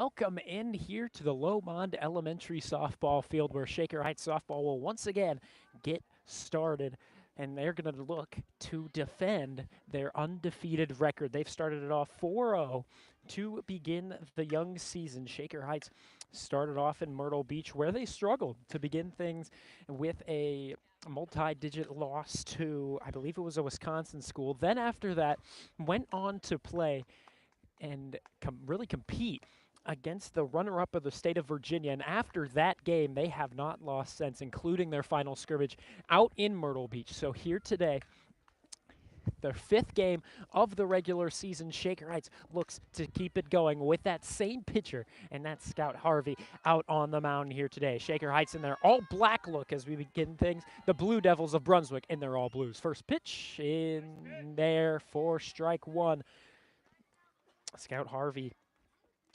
Welcome in here to the Lowmond Elementary softball field where Shaker Heights softball will once again get started. And they're going to look to defend their undefeated record. They've started it off 4-0 to begin the young season. Shaker Heights started off in Myrtle Beach where they struggled to begin things with a multi-digit loss to, I believe it was a Wisconsin school. Then after that, went on to play and really compete against the runner-up of the state of Virginia. And after that game, they have not lost since, including their final scrimmage out in Myrtle Beach. So here today, their fifth game of the regular season, Shaker Heights looks to keep it going with that same pitcher, and that's Scout Harvey out on the mound here today. Shaker Heights in their all-black look as we begin things. The Blue Devils of Brunswick in their all-blues. First pitch in there for strike one. Scout Harvey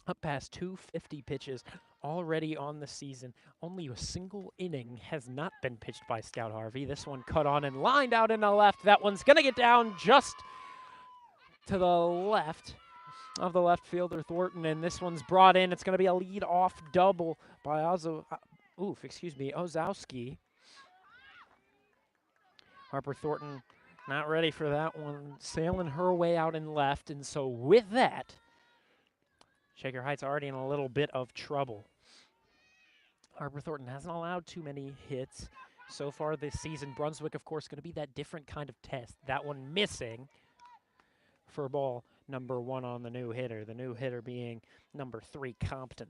up past 250 pitches already on the season. Only a single inning has not been pitched by Scout Harvey. This one cut on and lined out in the left. That one's going to get down just to the left of the left fielder Thornton, and this one's brought in. It's going to be a lead-off double by Ozowski. Harper Thornton not ready for that one, sailing her way out in left, and so with that, Shaker Heights already in a little bit of trouble. Harper Thornton hasn't allowed too many hits so far this season. Brunswick, of course, going to be that different kind of test. That one missing for ball number one on the new hitter. The new hitter being number 3, Compton.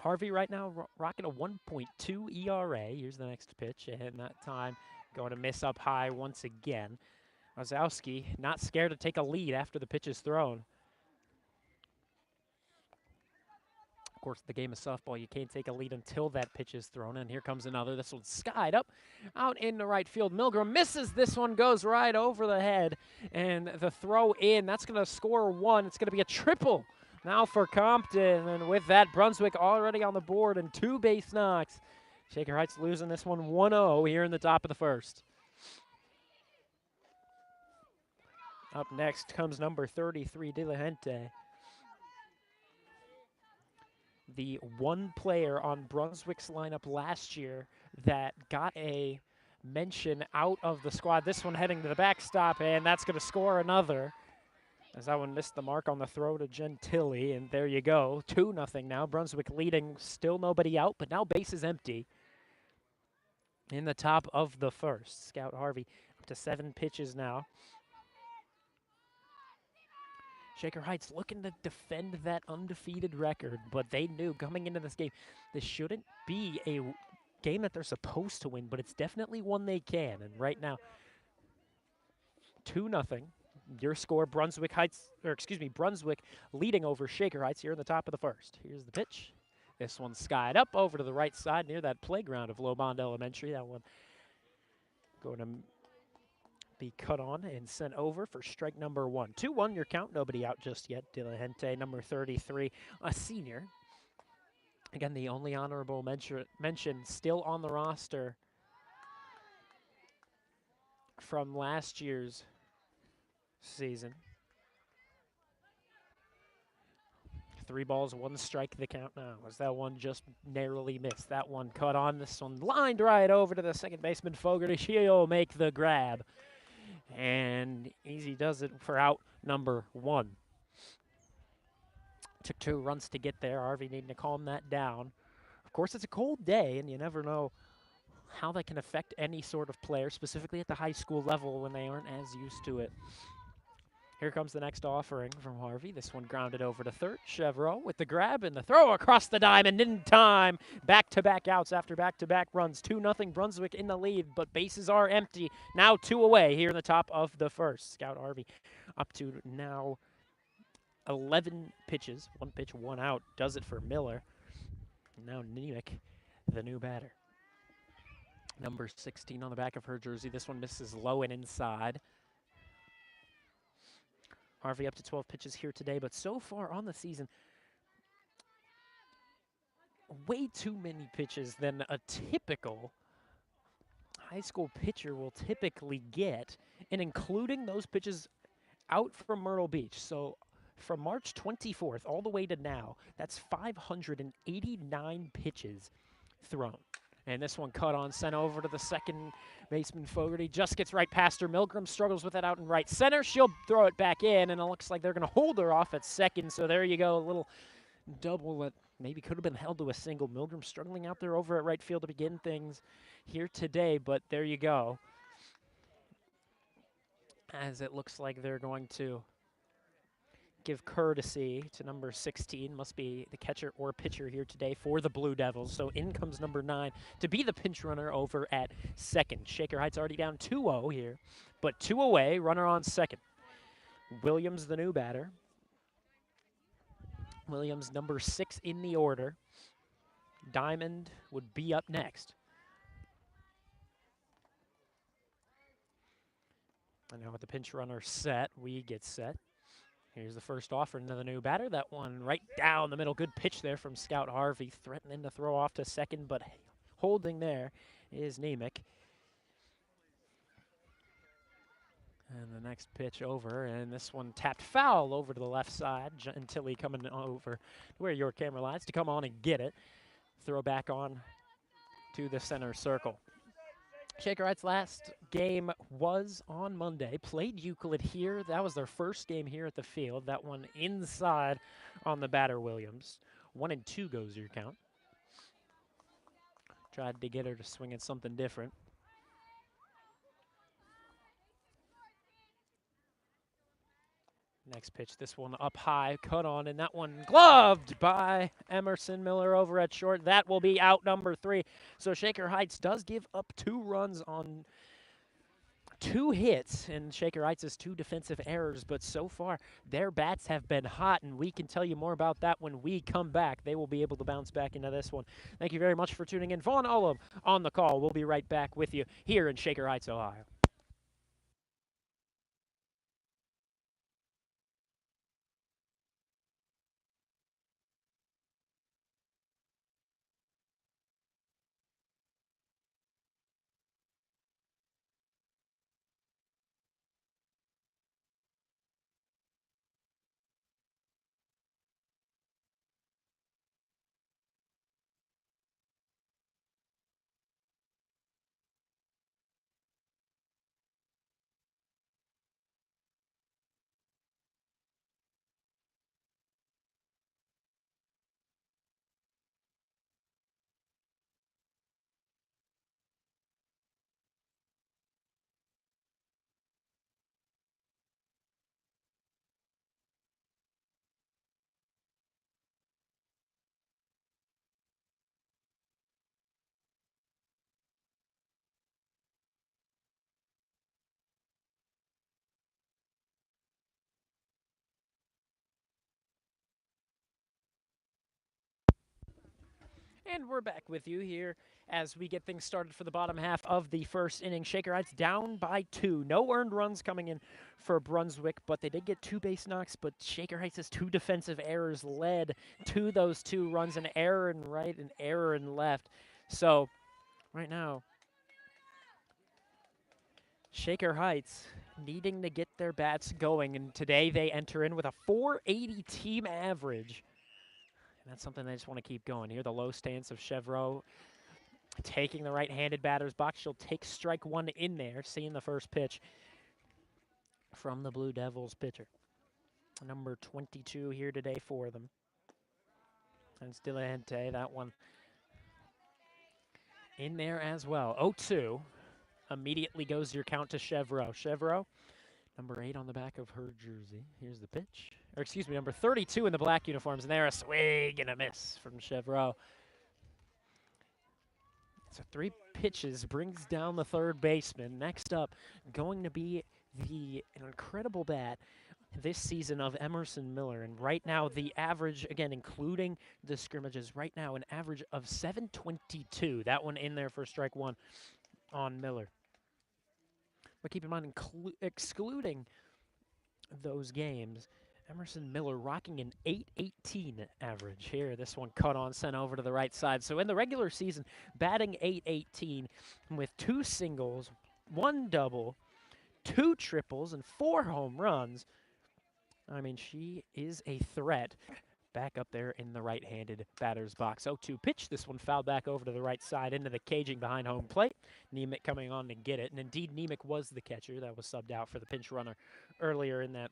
Harvey right now rocking a 1.2 ERA. Here's the next pitch, and that time going to miss up high once again. Ozowski not scared to take a lead after the pitch is thrown. Of course, the game of softball, you can't take a lead until that pitch is thrown, and here comes another. This one's skied up out in the right field. Milgram misses. This one goes right over the head, and the throw in, that's going to score one. It's going to be a triple now for Compton, and with that, Brunswick already on the board and 2 base knocks. Shaker Heights losing this one 1-0 here in the top of the first. Up next comes number 33, De La Gente. The one player on Brunswick's lineup last year that got a mention out of the squad. This one heading to the backstop, and that's going to score another. As that one missed the mark on the throw to Gentili, and there you go, 2-0 now. Brunswick leading, still nobody out, but now base is empty. In the top of the first, Scout Harvey up to 7 pitches now. Shaker Heights looking to defend that undefeated record, but they knew coming into this game, this shouldn't be a game that they're supposed to win, but it's definitely one they can. And right now, 2-0. Your score, Brunswick leading over Shaker Heights here in the top of the first. Here's the pitch. This one's skied up over to the right side near that playground of Lowmond Elementary. That one going to be cut on and sent over for strike number 1. 2-1 your count, nobody out just yet. De La Gente, number 33, a senior. Again, the only honorable mention still on the roster from last year's season. 3 balls, 1 strike, the count now. As that one just narrowly missed. That one cut on. This one lined right over to the second baseman, Fogarty. She'll make the grab. And easy does it for out number 1. Took 2 runs to get there. Harvey needing to calm that down. Of course, it's a cold day, and you never know how that can affect any sort of player, specifically at the high school level when they aren't as used to it. Here comes the next offering from Harvey. This one grounded over to third. Chevreau with the grab and the throw across the diamond in time. Back-to-back outs after back-to-back runs. 2-0 Brunswick in the lead, but bases are empty. Now 2 away here in the top of the first. Scout Harvey up to now 11 pitches. 1 pitch, 1 out. Does it for Miller. Now Nemick, the new batter. Number 16 on the back of her jersey. This one misses low and inside. Harvey up to 12 pitches here today, but so far on the season, way too many pitches than a typical high school pitcher will typically get, and including those pitches out from Myrtle Beach. So from March 24th all the way to now, that's 589 pitches thrown. And this one cut on, sent over to the second baseman Fogarty. Just gets right past her. Milgram struggles with it out in right center. She'll throw it back in, and it looks like they're going to hold her off at second. So there you go, a little double that maybe could have been held to a single. Milgram struggling out there over at right field to begin things here today, but there you go. As it looks like they're going to give courtesy to number 16, must be the catcher or pitcher here today for the Blue Devils. So in comes number 9 to be the pinch runner over at second. Shaker Heights already down 2-0 here, but 2 away, runner on second. Williams, the new batter. Williams, number 6 in the order. Diamond would be up next. And now with the pinch runner set, we get set. Here's the first offer into the new batter. That one right down the middle. Good pitch there from Scout Harvey. Threatening to throw off to second, but holding there is Nemec. And the next pitch over, and this one tapped foul over to the left side. Gentili coming over where your camera lies to come on and get it. Throw back on to the center circle. Shaker Heights' last game was on Monday. Played Euclid here. That was their first game here at the field. That one inside on the batter, Williams. 1-2 goes your count. Tried to get her to swing at something different. Next pitch, this one up high, cut on, and that one gloved by Emerson Miller over at short. That will be out number 3. So Shaker Heights does give up 2 runs on 2 hits, and Shaker Heights has 2 defensive errors, but so far their bats have been hot, and we can tell you more about that when we come back. They will be able to bounce back into this one. Thank you very much for tuning in. Vaughn Ullum on the call. We'll be right back with you here in Shaker Heights, Ohio. And we're back with you here as we get things started for the bottom half of the first inning. Shaker Heights down by 2. No earned runs coming in for Brunswick, but they did get 2 base knocks. But Shaker Heights' 2 defensive errors led to those 2 runs, an error in right, an error in left. So right now, Shaker Heights needing to get their bats going, and today they enter in with a .480 team average. That's something they just want to keep going. Here, the low stance of Chevreau taking the right-handed batter's box. She'll take strike 1 in there, seeing the first pitch from the Blue Devils pitcher. Number 22 here today for them. And Stilante, that one in there as well. 0-2. Immediately goes your count to Chevreau. Chevreau, number 8 on the back of her jersey. Here's the pitch. Or excuse me, number 32 in the black uniforms. And there, a swing and a miss from Chevreau. So 3 pitches brings down the third baseman. Next up, going to be an incredible bat this season of Emerson Miller. And right now, the average, again, including the scrimmages, right now an average of .722. That one in there for strike 1 on Miller. But keep in mind, excluding those games, Emerson Miller rocking an .818 average here. This one cut on, sent over to the right side. So in the regular season, batting .818 with 2 singles, 1 double, 2 triples, and 4 home runs. I mean, she is a threat. Back up there in the right-handed batter's box. 0-2 pitch. This one fouled back over to the right side into the caging behind home plate. Nemec coming on to get it. And indeed, Nemec was the catcher that was subbed out for the pinch runner earlier in that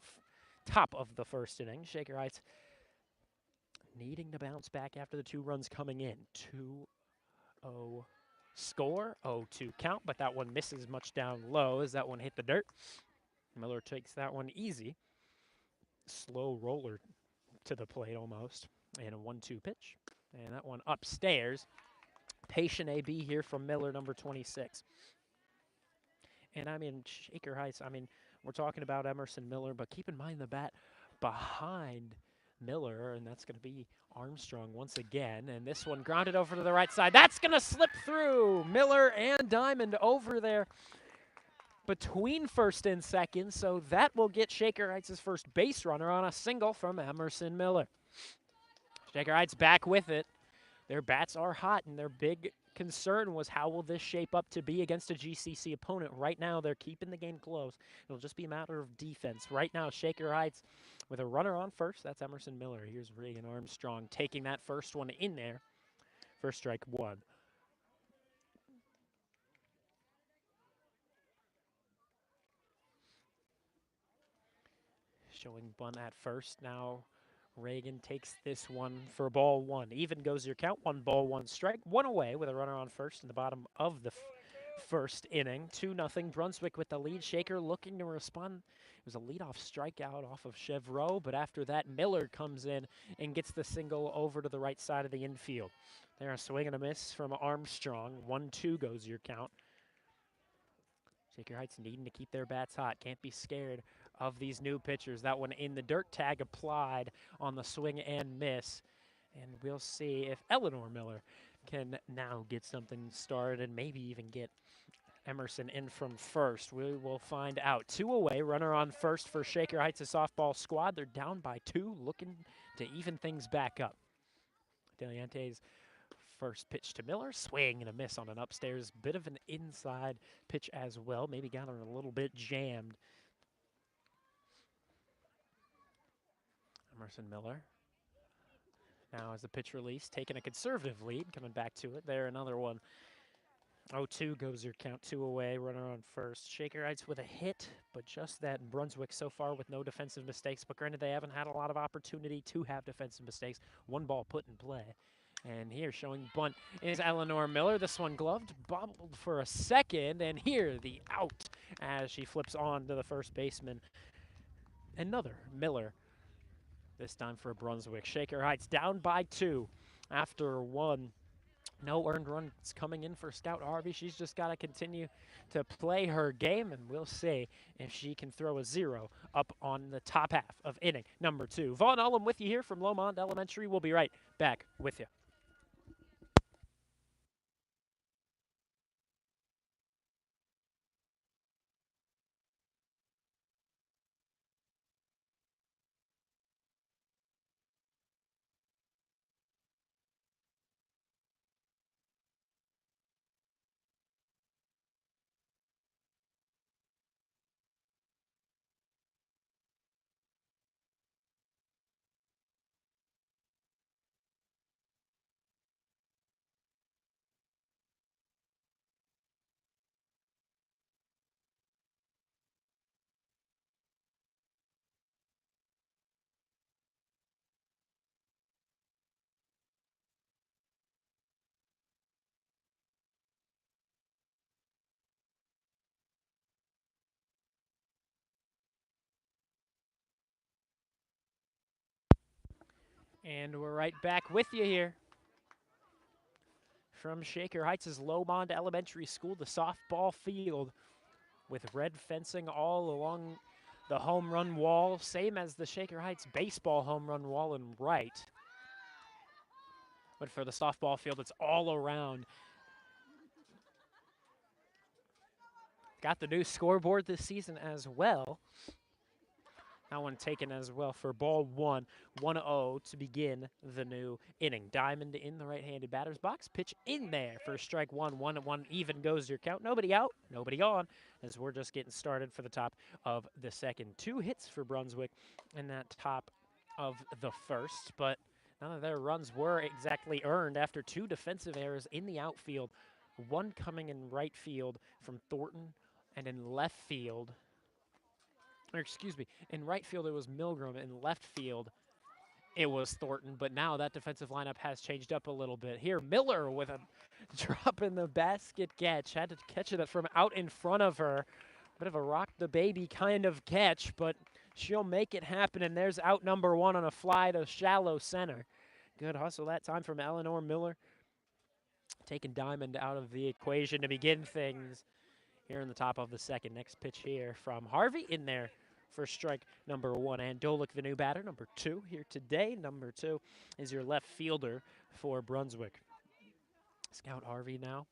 top of the first inning. Shaker Heights needing to bounce back after the 2 runs coming in. 2-0 score, 0-2 count, but that one misses much down low as that one hit the dirt. Miller takes that one easy. Slow roller to the plate almost. And a 1-2 pitch. And that one upstairs. Patient AB here from Miller, number 26. And I mean, Shaker Heights, I mean, we're talking about Emerson Miller, but keep in mind the bat behind Miller, and that's going to be Armstrong once again. And this one grounded over to the right side. That's going to slip through. Miller and Diamond over there between first and second, so that will get Shaker Heights' first base runner on a single from Emerson Miller. Shaker Heights back with it. Their bats are hot, and their big concern was how will this shape up to be against a GCC opponent. Right now, they're keeping the game close. It'll just be a matter of defense. Right now, Shaker Heights with a runner on first. That's Emerson Miller. Here's Reagan Armstrong taking that first one in there. First strike 1. Showing bunt at first. Now Reagan takes this one for ball 1. Even goes your count. 1 ball, 1 strike. 1 away with a runner on first in the bottom of the first inning. 2-0. Brunswick with the lead. Shaker looking to respond. It was a leadoff strikeout off of Chevreau, but after that, Miller comes in and gets the single over to the right side of the infield. There, a swing and a miss from Armstrong. 1-2 goes your count. Shaker Heights needing to keep their bats hot. Can't be scared of these new pitchers. That one in the dirt, tag applied on the swing and miss. And we'll see if Eleanor Miller can now get something started and maybe even get Emerson in from first. We will find out. 2 away, runner on first for Shaker Heights' softball squad. They're down by 2, looking to even things back up. Deliante's first pitch to Miller, swing and a miss on an upstairs. Bit of an inside pitch as well. Maybe got her a little bit jammed. Emerson Miller now as the pitch release, taking a conservative lead, coming back to it. There, another one. 0-2 goes your count. 2 away, runner on first. Shaker Heights with a hit, but just that. Brunswick so far with no defensive mistakes, but granted they haven't had a lot of opportunity to have defensive mistakes. 1 ball put in play. And here showing bunt is Eleanor Miller. This one gloved, bobbled for a second, and here the out as she flips on to the first baseman. Another Miller, this time for Brunswick. Shaker Heights down by 2 after 1. No earned runs coming in for Scout Harvey. She's just got to continue to play her game, and we'll see if she can throw a 0 up on the top half of inning number 2. Vaughn Ullum with you here from Lomond Elementary. We'll be right back with you. And we're right back with you here from Shaker Heights' Lomond Elementary School, the softball field with red fencing all along the home run wall, same as the Shaker Heights baseball home run wall in right. But for the softball field, it's all around. Got the new scoreboard this season as well. That one taken as well for ball one. 1-0 to begin the new inning. Diamond in the right-handed batter's box. Pitch in there for strike one. 1-1 even goes your count. Nobody out, nobody on, as we're just getting started for the top of the second. 2 hits for Brunswick in that top of the first, but none of their runs were exactly earned after 2 defensive errors in the outfield. One coming in right field from Thornton, and in left field, or excuse me, in right field it was Milgram, in left field it was Thornton, but now that defensive lineup has changed up a little bit. Here, Miller with a drop in the basket catch, had to catch it from out in front of her. Bit of a rock the baby kind of catch, but she'll make it happen, and there's out number 1 on a fly to shallow center. Good hustle that time from Eleanor Miller, taking Diamond out of the equation to begin things here in the top of the second. Next pitch here from Harvey in there for strike number 1. And Dolik, the new batter, number 2 here today. Number 2 is your left fielder for Brunswick. Scout Harvey now.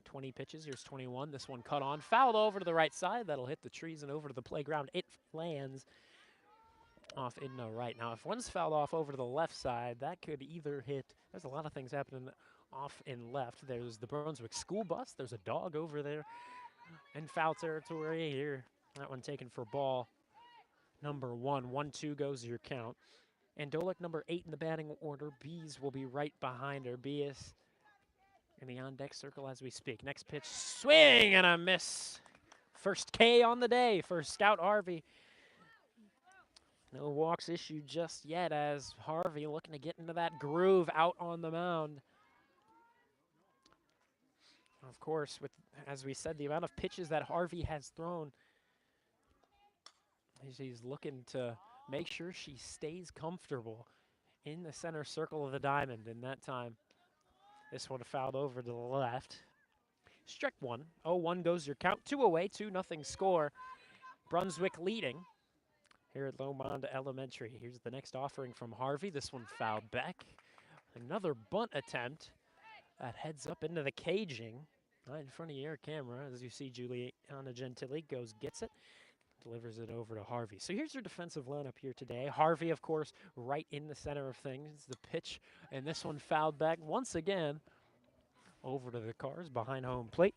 20 pitches. Here's 21. This one cut on. Fouled over to the right side. That'll hit the trees and over to the playground. It lands off in the right. Now, if one's fouled off over to the left side, that could either hit. There's a lot of things happening off in left. There's the Brunswick school bus. There's a dog over there in foul territory here. That one taken for ball number 1. 1-2 goes your count. And Dolik, number 8 in the batting order. Bees will be right behind her. Bees in the on-deck circle as we speak. Next pitch, swing and a miss. First K on the day for Scout Harvey. No walks issued just yet as Harvey looking to get into that groove out on the mound. Of course, with, as we said, the amount of pitches that Harvey has thrown, she's looking to make sure she stays comfortable in the center circle of the diamond. And that time, this one fouled over to the left. Strike 1. 0-1 goes your count. 2 away, 2-0 score. Brunswick leading here at Lomond Elementary. Here's the next offering from Harvey. This one fouled back. Another bunt attempt that heads up into the caging. Right in front of your camera, as you see Juliana Gentili gets it, delivers it over to Harvey. So here's your defensive lineup here today. Harvey, of course, right in the center of things. The pitch, and this one fouled back once again over to the Cars behind home plate.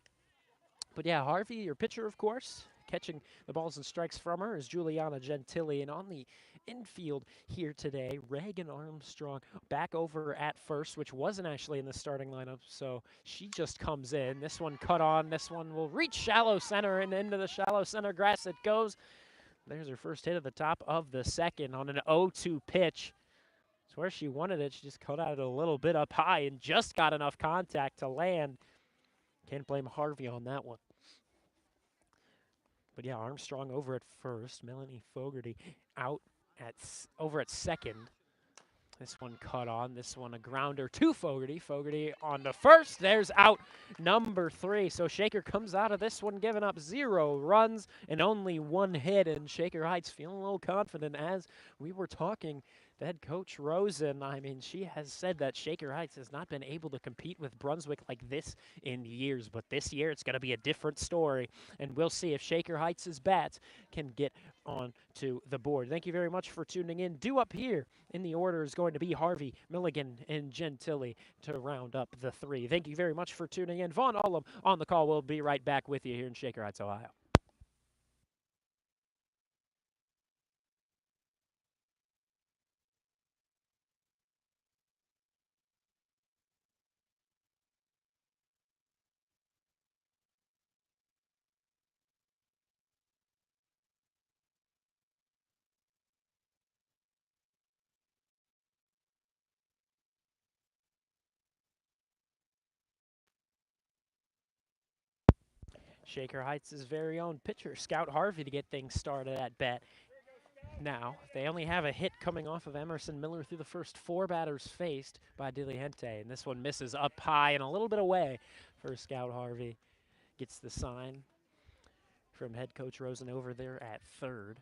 But yeah, Harvey, your pitcher, of course, catching the balls and strikes from her is Juliana Gentili. And on the infield here today, Reagan Armstrong back over at first, which wasn't actually in the starting lineup, so she just comes in. This one cut on. This one will reach shallow center, and into the shallow center grass it goes. There's her first hit at the top of the second on an 0-2 pitch. It's where she wanted it. She just cut out a little bit up high and just got enough contact to land. Can't blame Harvey on that one. But yeah, Armstrong over at first. Melanie Fogarty out over at second. This one cut on. This one a grounder to Fogarty. Fogarty on the first. There's out number 3. So Shaker comes out of this one giving up 0 runs and only 1 hit. And Shaker Heights feeling a little confident as we were talking. The head coach Rosen, I mean, she has said that Shaker Heights has not been able to compete with Brunswick like this in years. But this year it's going to be a different story. And we'll see if Shaker Heights' bats can get on to the board. Thank you very much for tuning in. Due up here in the order is going to be Harvey, Milligan, and Gentili to round up the 3. Thank you very much for tuning in. Vaughn Ullum on the call. We'll be right back with you here in Shaker Heights, Ohio. Shaker Heights' very own pitcher, Scout Harvey, to get things started at bat. Now, they only have a hit coming off of Emerson Miller through the first 4 batters faced by Diliente. And this one misses up high and a little bit away for Scout Harvey. Gets the sign from head coach Rosen over there at third.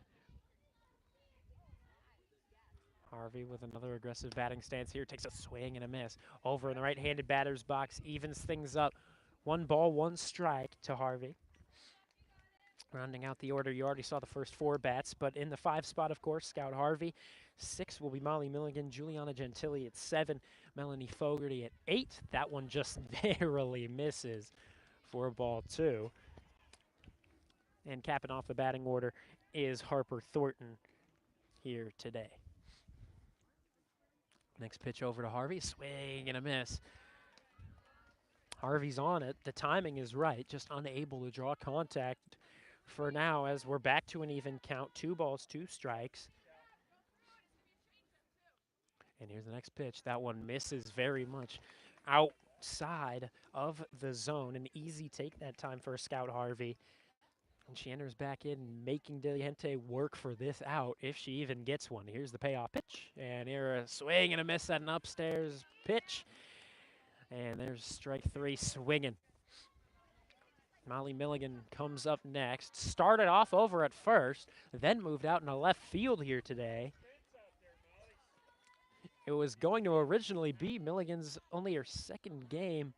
Harvey with another aggressive batting stance here. Takes a swing and a miss. Over in the right-handed batter's box. Evens things up. 1 ball, 1 strike to Harvey. Rounding out the order, you already saw the first 4 bats, but in the 5 spot, of course, Scout Harvey. 6 will be Molly Milligan, Juliana Gentili at 7, Melanie Fogarty at 8. That one just barely misses for ball 2. And capping off the batting order is Harper Thornton here today. Next pitch over to Harvey, swing and a miss. Harvey's on it. The timing is right, just unable to draw contact for now as we're back to an even count. 2 balls, 2 strikes. And here's the next pitch. That one misses very much outside of the zone. An easy take that time for Scout Harvey. And she enters back in, making Deliente work for this out if she even gets one. Here's the payoff pitch. And here a swing and a miss at an upstairs pitch. And there's strike 3 swinging. Molly Milligan comes up next. Started off over at first, then moved out in the left field here today. It was going to originally be Milligan's only her 2nd game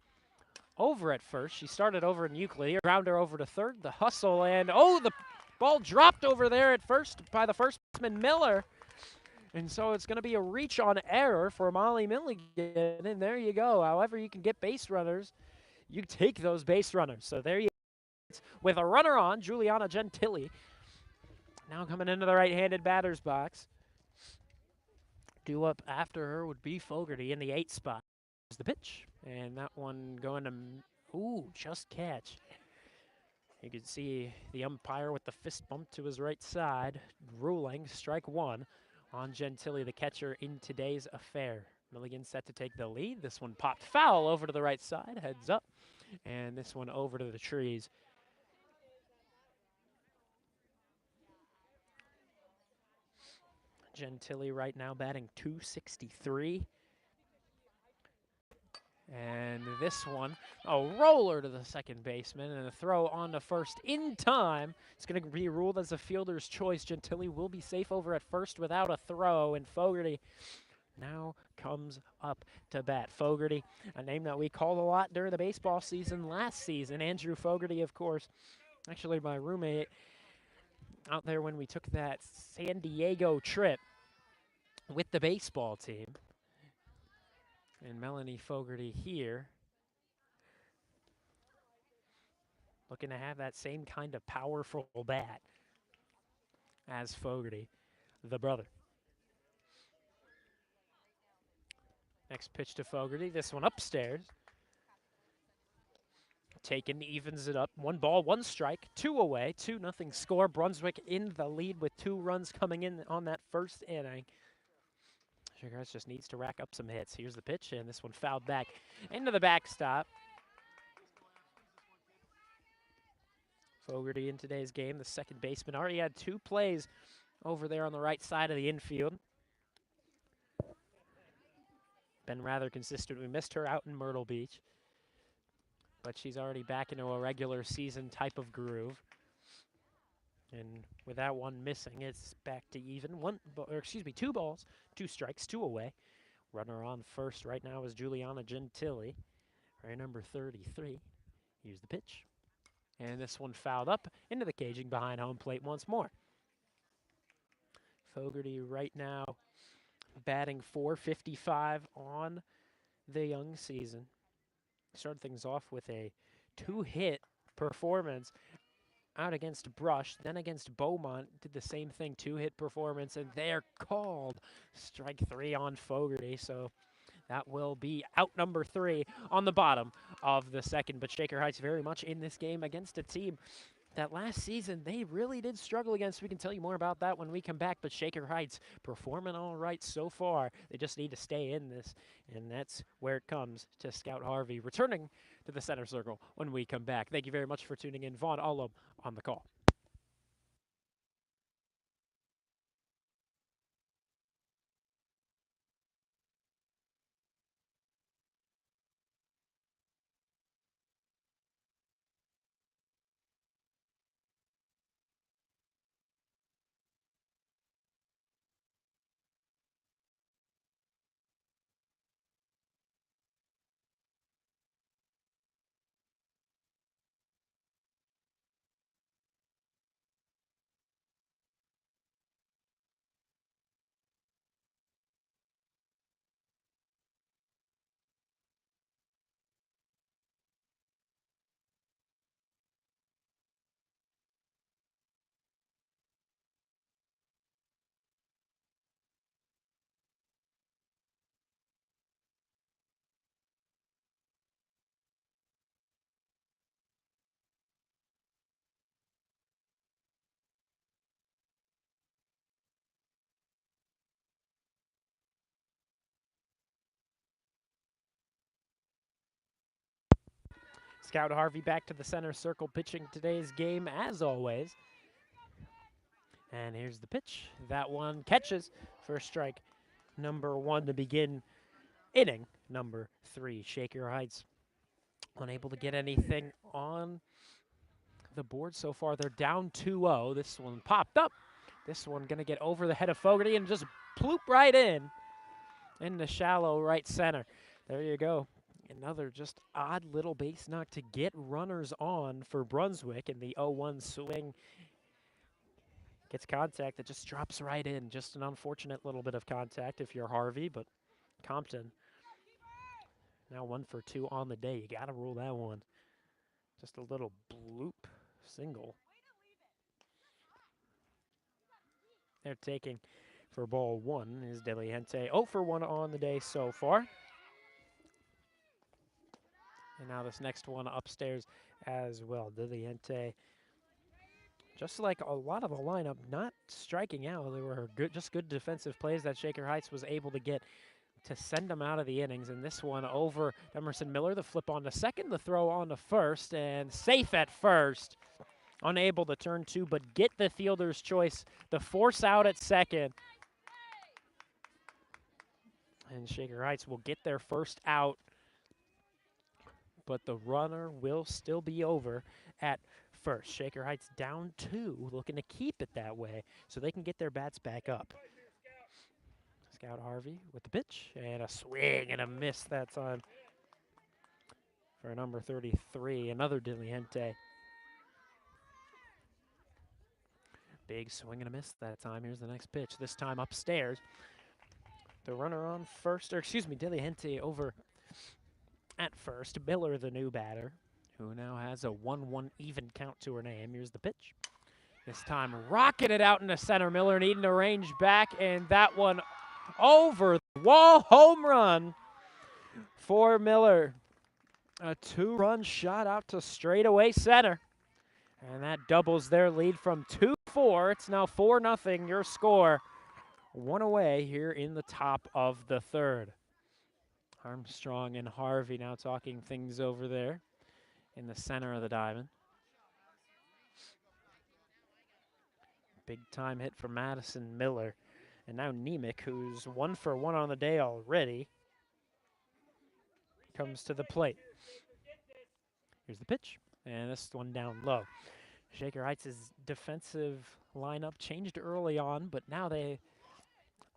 over at first. She started over in Euclid, grounder over to third, the hustle, and oh, the ball dropped over there at first by the first baseman Miller. And so it's going to be a reach on error for Molly Milligan, and there you go. However you can get base runners, you take those base runners. So there you go. With a runner on, Juliana Gentili. Now coming into the right-handed batter's box. Due up after her would be Fogarty in the 8 spot. Here's the pitch, and that one going to, just catch. You can see the umpire with the fist bump to his right side, ruling strike 1 on Gentili, the catcher in today's affair. Milligan set to take the lead. This one popped foul over to the right side, heads up, and this one over to the trees. Gentili right now batting .263. And this one, a roller to the second baseman and a throw on to first in time. It's going to be ruled as a fielder's choice. Gentili will be safe over at first without a throw, and Fogarty now comes up to bat. Fogarty, a name that we called a lot during the baseball season last season. Andrew Fogarty, of course, actually my roommate out there when we took that San Diego trip with the baseball team. And Melanie Fogarty here, looking to have that same kind of powerful bat as Fogarty, the brother. Next pitch to Fogarty, this one upstairs. Taken, evens it up. 1 ball, 1 strike, 2 away, 2-0 score. Brunswick in the lead with 2 runs coming in on that first inning. Sugar House just needs to rack up some hits. Here's the pitch, and this one fouled back into the backstop. Fogarty in today's game, the second baseman, already had 2 plays over there on the right side of the infield. Been rather consistent. We missed her out in Myrtle Beach, but she's already back into a regular season type of groove. And with that one missing, it's back to even. 2 balls, 2 strikes, 2 away. Runner on first right now is Juliana Gentili, right number 33. Here's the pitch. And this one fouled up into the caging behind home plate once more. Fogarty right now batting .455 on the young season. Started things off with a 2-hit performance out against Brush, then against Beaumont, did the same thing, 2-hit performance, and they're called strike 3 on Fogarty. So that will be out number 3 on the bottom of the second. But Shaker Heights very much in this game against a team that last season they really did struggle against. We can tell you more about that when we come back, but Shaker Heights performing all right so far. They just need to stay in this, and that's where it comes to Scout Harvey returning to the center circle when we come back. Thank you very much for tuning in. Vaughn Ullum on the call. Scout Harvey back to the center circle, pitching today's game as always. And here's the pitch. That one catches for strike number 1 to begin inning number 3. Shaker Heights unable to get anything on the board so far. They're down 2-0. This one popped up. This one going to get over the head of Fogarty and just ploop right in the shallow right center. There you go. Another just odd little base knock to get runners on for Brunswick, and the 0-1 swing gets contact that just drops right in. Just an unfortunate little bit of contact if you're Harvey, but Compton now 1 for 2 on the day. You got to rule that one. Just a little bloop single. They're taking for ball 1 is Deliente. 0 for 1 on the day so far. And now this next one upstairs as well. Deliente, just like a lot of the lineup, not striking out. They were just good defensive plays that Shaker Heights was able to get to send them out of the innings. And this one over Emerson Miller, the flip on to second, the throw on to first, and safe at first. Unable to turn 2, but get the fielder's choice. The force out at second. And Shaker Heights will get their first out, but the runner will still be over at first. Shaker Heights down 2, looking to keep it that way so they can get their bats back up. Scout Harvey with the pitch, and a swing and a miss that time for number 33, another Deliente. Big swing and a miss that time. Here's the next pitch, this time upstairs. The runner on first, or excuse me, Deliente over at first. Miller, the new batter, who now has a 1-1 even count to her name. Here's the pitch. This time rocking it out into center. Miller needing to range back, and that one over the wall. Home run for Miller. A 2-run shot out to straightaway center. And that doubles their lead from 2-4. It's now 4-0, your score. 1 away here in the top of the 3rd. Armstrong and Harvey now talking things over there in the center of the diamond. Big time hit for Madison Miller. And now Nemec, who's 1 for 1 on the day already, comes to the plate. Here's the pitch, and this one down low. Shaker Heights' defensive lineup changed early on, but now they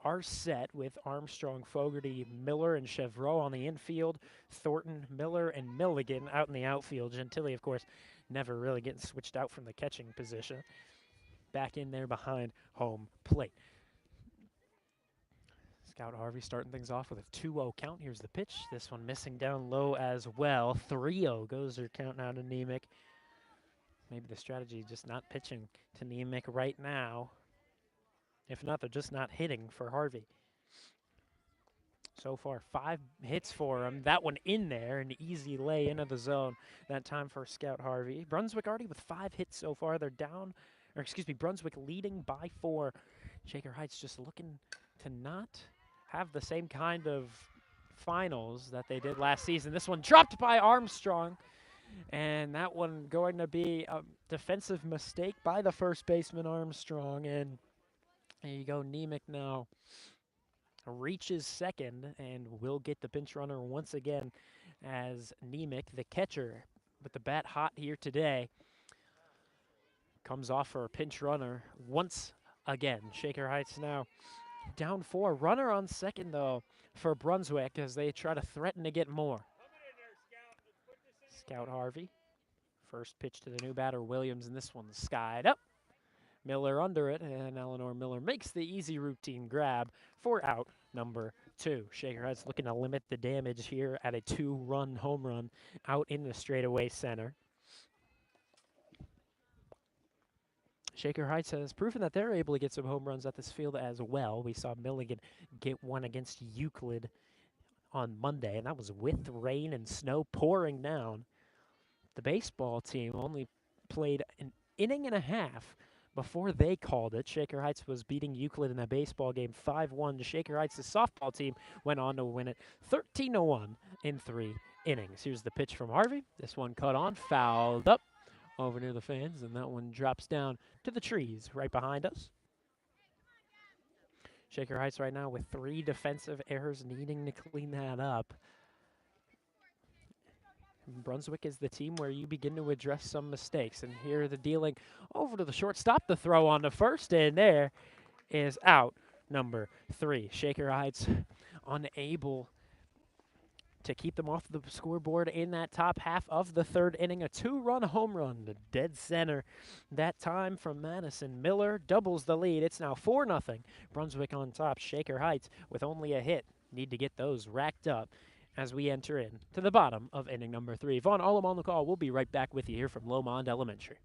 are set with Armstrong, Fogarty, Miller, and Chevreau on the infield, Thornton, Miller, and Milligan out in the outfield. Gentili, of course, never really getting switched out from the catching position. Back in there behind home plate. Scout Harvey starting things off with a 2-0 count. Here's the pitch. This one missing down low as well. 3-0 goes their count now to Nemec. Maybe the strategy just not pitching to Nemec right now. If not, they're just not hitting for Harvey. So far, 5 hits for him. That one in there, an easy lay into the zone that time for Scout Harvey. Brunswick already with 5 hits so far. They're down, or excuse me, Brunswick leading by 4. Shaker Heights just looking to not have the same kind of finals that they did last season. This one dropped by Armstrong, and that one going to be a defensive mistake by the first baseman Armstrong, and there you go. Nemec now reaches second and will get the pinch runner once again as Nemec, the catcher, with the bat hot here today, comes off for a pinch runner once again. Shaker Heights now down 4. Runner on second, though, for Brunswick as they try to threaten to get more. Scout Harvey. First pitch to the new batter, Williams, and this one's skied up. Miller under it, and Eleanor Miller makes the easy routine grab for out number 2. Shaker Heights looking to limit the damage here at a 2-run home run out in the straightaway center. Shaker Heights has proven that they're able to get some home runs at this field as well. We saw Milligan get one against Euclid on Monday, and that was with rain and snow pouring down. The baseball team only played an inning and a half before they called it. Shaker Heights was beating Euclid in a baseball game 5-1. Shaker Heights' softball team went on to win it 13-1 in 3 innings. Here's the pitch from Harvey. This one cut on, fouled up over near the fans, and that one drops down to the trees right behind us. Shaker Heights right now with 3 defensive errors needing to clean that up. Brunswick is the team where you begin to address some mistakes. And here the dealing over to the shortstop, the throw on to first, and there is out number 3. Shaker Heights unable to keep them off the scoreboard in that top half of the 3rd inning. A 2-run home run to dead center. That time from Madison Miller doubles the lead. It's now 4-0. Brunswick on top. Shaker Heights with only a hit. Need to get those racked up as we enter in to the bottom of inning number 3. Vaughn Ullum on the call. We'll be right back with you here from Lomond Elementary.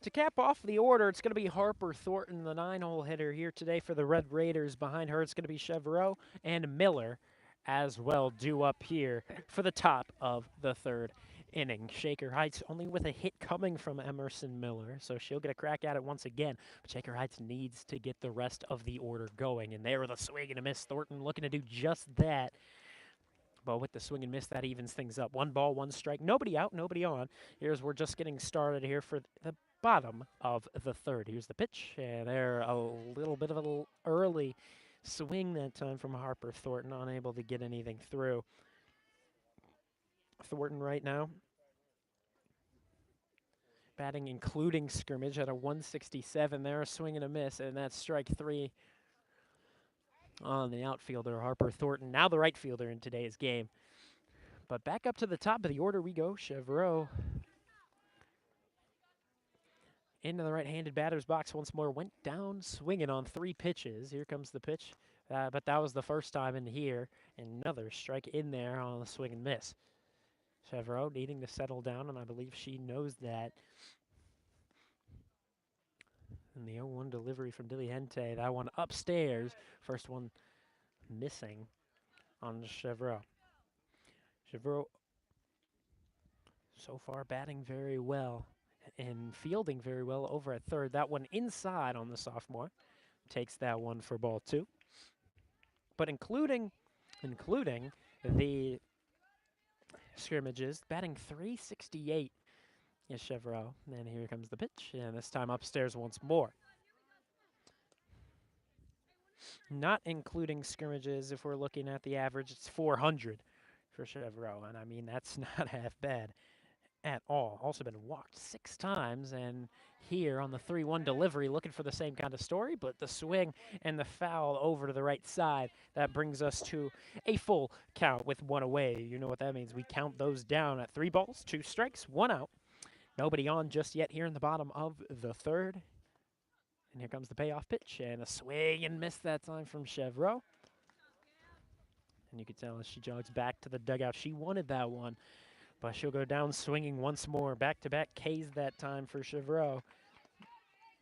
To cap off the order, it's going to be Harper Thornton, the 9-hole hitter here today for the Red Raiders. Behind her, it's going to be Chevreau and Miller as well, due up here for the top of the 3rd inning. Shaker Heights only with a hit coming from Emerson Miller, so she'll get a crack at it once again. But Shaker Heights needs to get the rest of the order going, and there with a swing and a miss. Thornton looking to do just that. But with the swing and miss, that evens things up. 1 ball, 1 strike. Nobody out, nobody on. We're just getting started here for the bottom of the 3rd. Here's the pitch, and there a little bit of an early swing that time from Harper Thornton, unable to get anything through. Thornton right now batting including scrimmage at a 167 there, a swing and a miss, and that's strike 3 on the outfielder, Harper Thornton, now the right fielder in today's game. But back up to the top of the order we go. Chevreau into the right-handed batter's box once more. Went down swinging on 3 pitches. Here comes the pitch. But that was the first time in here. Another strike in there on the swing and miss. Chevreau needing to settle down, and I believe she knows that. And the 0-1 delivery from Diligente. That one upstairs. First one missing on Chevreau. Chevreau so far batting very well and fielding very well over at 3rd. That one inside on the sophomore. Takes that one for ball 2. But including the scrimmages, batting .368 is Chevreau. And here comes the pitch, and this time upstairs once more. Not including scrimmages, if we're looking at the average, it's 400 for Chevreau, and I mean, that's not half bad at all. Also been walked 6 times, and here on the 3-1 delivery, looking for the same kind of story, but the swing and the foul over to the right side, that brings us to a full count with 1 away. You know what that means. We count those down at 3 balls, 2 strikes, 1 out. Nobody on just yet here in the bottom of the 3rd. And here comes the payoff pitch, and a swing and miss that time from Chevreau. And you can tell as she jogs back to the dugout, she wanted that one. But she'll go down swinging once more. Back-to-back Ks that time for Chevreau.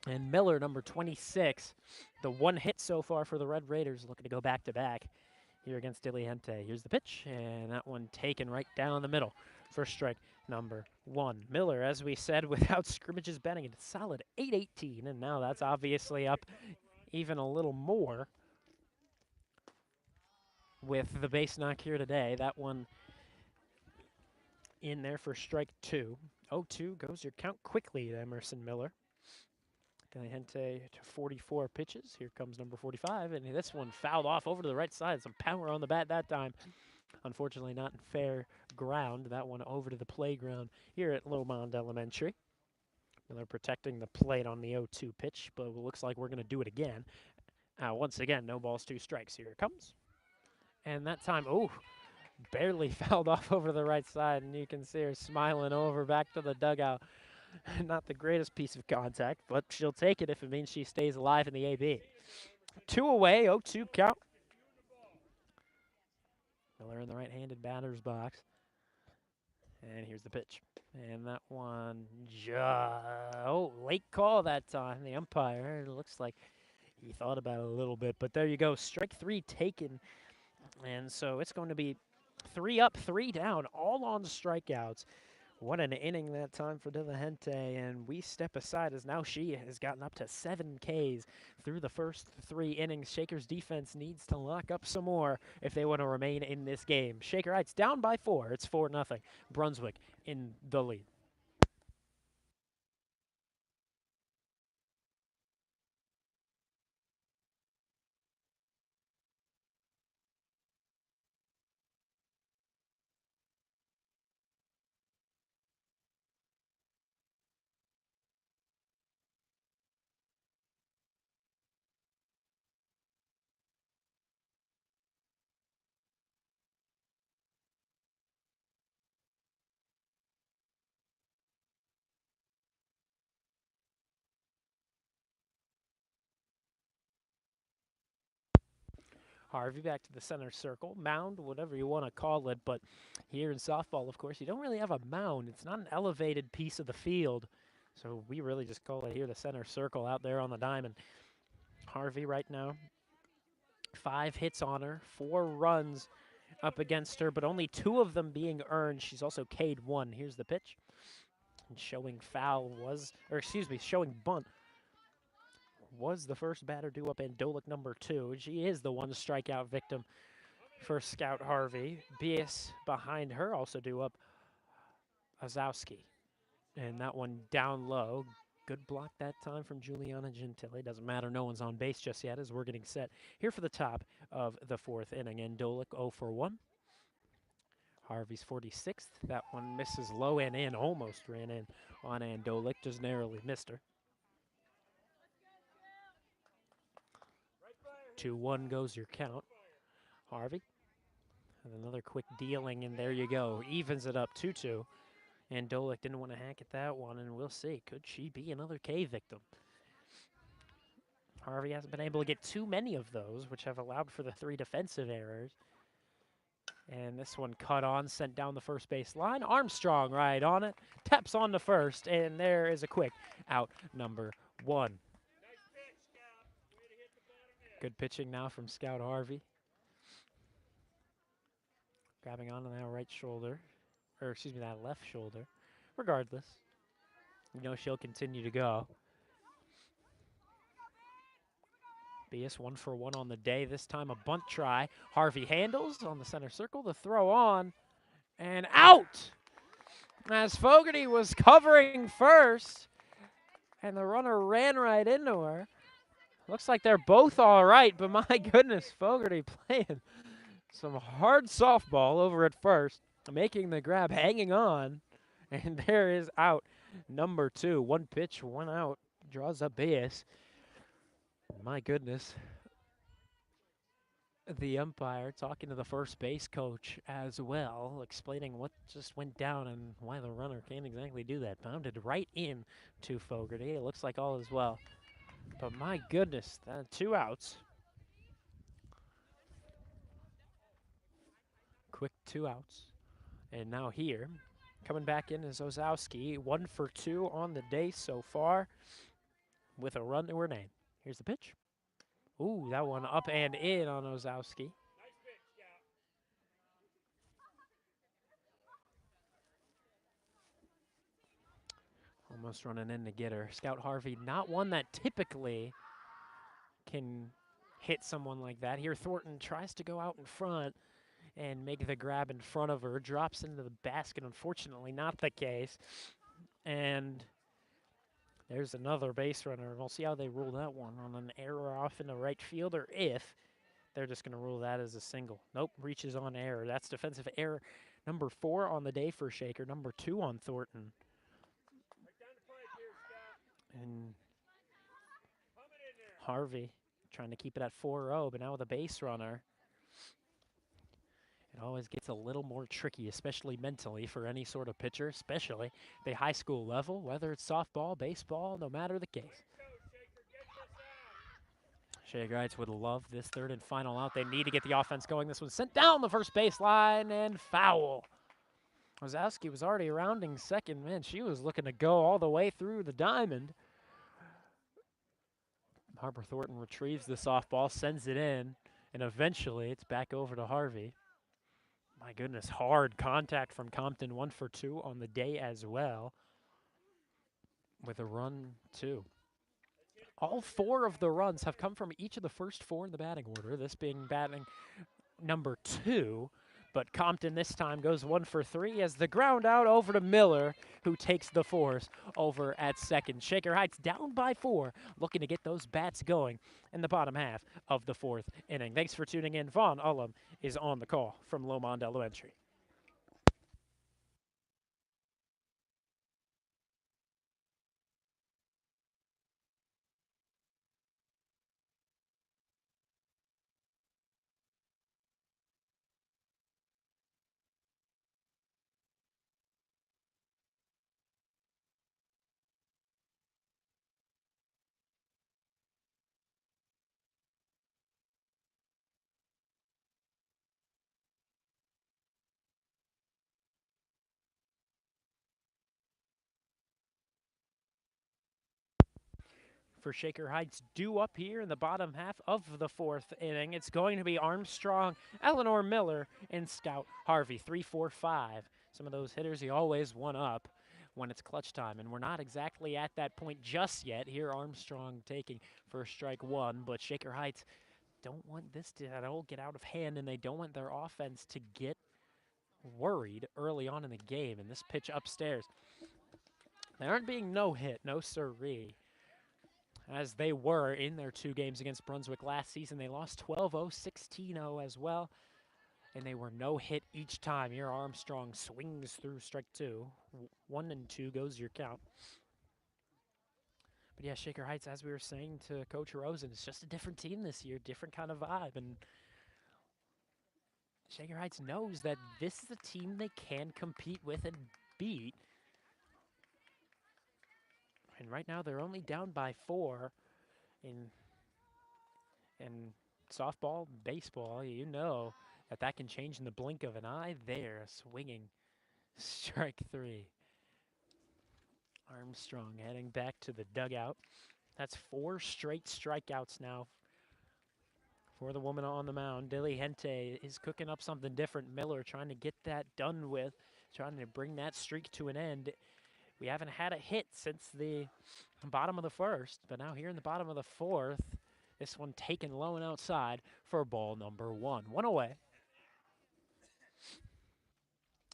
And Miller, number 26, the 1 hit so far for the Red Raiders, looking to go back-to-back here against Diligente. Here's the pitch, and that one taken right down the middle. First strike, number 1. Miller, as we said, without scrimmages batting, a solid .818, and now that's obviously up even a little more with the base knock here today. That one in there for strike 2. 0-2 goes your count quickly to Emerson Miller. Diligente to 44 pitches. Here comes number 45, and this one fouled off over to the right side. Some power on the bat that time. Unfortunately, not in fair ground. That one over to the playground here at Lomond Elementary. Miller protecting the plate on the 0-2 pitch, but it looks like we're going to do it again. Once again, no balls, 2 strikes. Here it comes. And that time, barely fouled off over to the right side, and you can see her smiling over back to the dugout. Not the greatest piece of contact, but she'll take it if it means she stays alive in the AB. 2 away, 0-2 count. Miller in the right-handed batter's box. And here's the pitch. And that one, late call that time. The umpire, it looks like he thought about it a little bit. But there you go, strike 3 taken. And so it's going to be 3 up, 3 down, all on strikeouts. What an inning that time for De La Gente, and we step aside as now she has gotten up to 7 Ks through the first 3 innings. Shaker's defense needs to lock up some more if they want to remain in this game. Shaker Heights down by 4. It's 4-0. Brunswick in the lead. Harvey back to the center circle, mound, whatever you want to call it. But here in softball, of course, you don't really have a mound. It's not an elevated piece of the field. So we really just call it here the center circle out there on the diamond. Harvey right now, 5 hits on her, 4 runs up against her, but only 2 of them being earned. She's also K'd 1. Here's the pitch. And showing foul was, or excuse me, showing bunt was the first batter due up, and Dolik number 2. She is the one strikeout victim for Scout Harvey. Bias behind her also due up, Ozowski. And that one down low. Good block that time from Juliana Gentile. Doesn't matter, no one's on base just yet as we're getting set here for the top of the 4th inning. And Dolik 0 for 1. Harvey's 46th. That one misses low and in, almost ran in on Andolik, just narrowly missed her. 2-1 goes your count. Harvey, and another quick dealing, and there you go. Evens it up 2-2. Andolik didn't want to hack at that one, and we'll see. Could she be another K victim? Harvey hasn't been able to get too many of those, which have allowed for the 3 defensive errors. And this one cut on, sent down the first base line. Armstrong right on it, taps on the first, and there is a quick out number 1. Good pitching now from Scout Harvey. Grabbing onto that right shoulder, or excuse me, that left shoulder. Regardless, you know she'll continue to go. BS 1 for 1 on the day. This time a bunt try. Harvey handles on the center circle. The throw on and out as Fogarty was covering first, and the runner ran right into her. Looks like they're both all right, but my goodness, Fogarty playing some hard softball over at first, making the grab, hanging on, and there is out number 2. 1 pitch, 1 out, draws up base. My goodness. The umpire talking to the first base coach as well, explaining what just went down and why the runner can't exactly do that. Bounded right in to Fogarty. It looks like all is well. But my goodness, 2 outs. Quick 2 outs. And now here, coming back in is Ozowski. 1 for 2 on the day so far with a run to her name. Here's the pitch. Ooh, that one up and in on Ozowski. Almost running in to get her. Scout Harvey, not one that typically can hit someone like that. Here Thornton tries to go out in front and make the grab in front of her. Drops into the basket, unfortunately not the case. And there's another base runner. We'll see how they rule that one on an error off in the right field, or if they're just going to rule that as a single. Nope, reaches on error. That's defensive error number 4 on the day for Shaker, number 2 on Thornton. And Harvey trying to keep it at 4-0, but now with a base runner, it always gets a little more tricky, especially mentally for any sort of pitcher, especially the high school level, whether it's softball, baseball, no matter the case. Shaker Heights would love this third and final out. They need to get the offense going. This one's sent down the first baseline and foul. Wazowski was already rounding second. Man, she was looking to go all the way through the diamond. Harper Thornton retrieves the softball, sends it in, and eventually it's back over to Harvey. My goodness, hard contact from Compton, 1 for 2 on the day as well, with a run, too. All 4 of the runs have come from each of the first 4 in the batting order, this being batting number 2. But Compton this time goes 1 for 3 as the ground out over to Miller, who takes the force over at second. Shaker Heights down by 4, looking to get those bats going in the bottom half of the 4th inning. Thanks for tuning in. Vaughn Ullum is on the call from Lomond Elementary. For Shaker Heights due up here in the bottom half of the 4th inning. It's going to be Armstrong, Eleanor Miller, and Scout Harvey. 3, 4, 5. Some of those hitters you always one up when it's clutch time, and we're not exactly at that point just yet. Here Armstrong taking first strike 1, but Shaker Heights don't want this to at all get out of hand, and they don't want their offense to get worried early on in the game. And this pitch upstairs, they aren't being no hit, no siree, as they were in their 2 games against Brunswick last season. They lost 12-0, 16-0 as well, and they were no hit each time. Here Armstrong swings through strike 2. 1 and 2 goes your count. But yeah, Shaker Heights, as we were saying to Coach Rosen, it's just a different team this year, different kind of vibe, and Shaker Heights knows that this is a team they can compete with and beat. And right now they're only down by 4 in softball, baseball. You know that can change in the blink of an eye. There, swinging strike 3. Armstrong heading back to the dugout. That's 4 straight strikeouts now for the woman on the mound. Diligente is cooking up something different. Miller trying to get that done with, trying to bring that streak to an end. We haven't had a hit since the bottom of the 1st, but now here in the bottom of the 4th, this one taken low and outside for ball number 1. 1 away.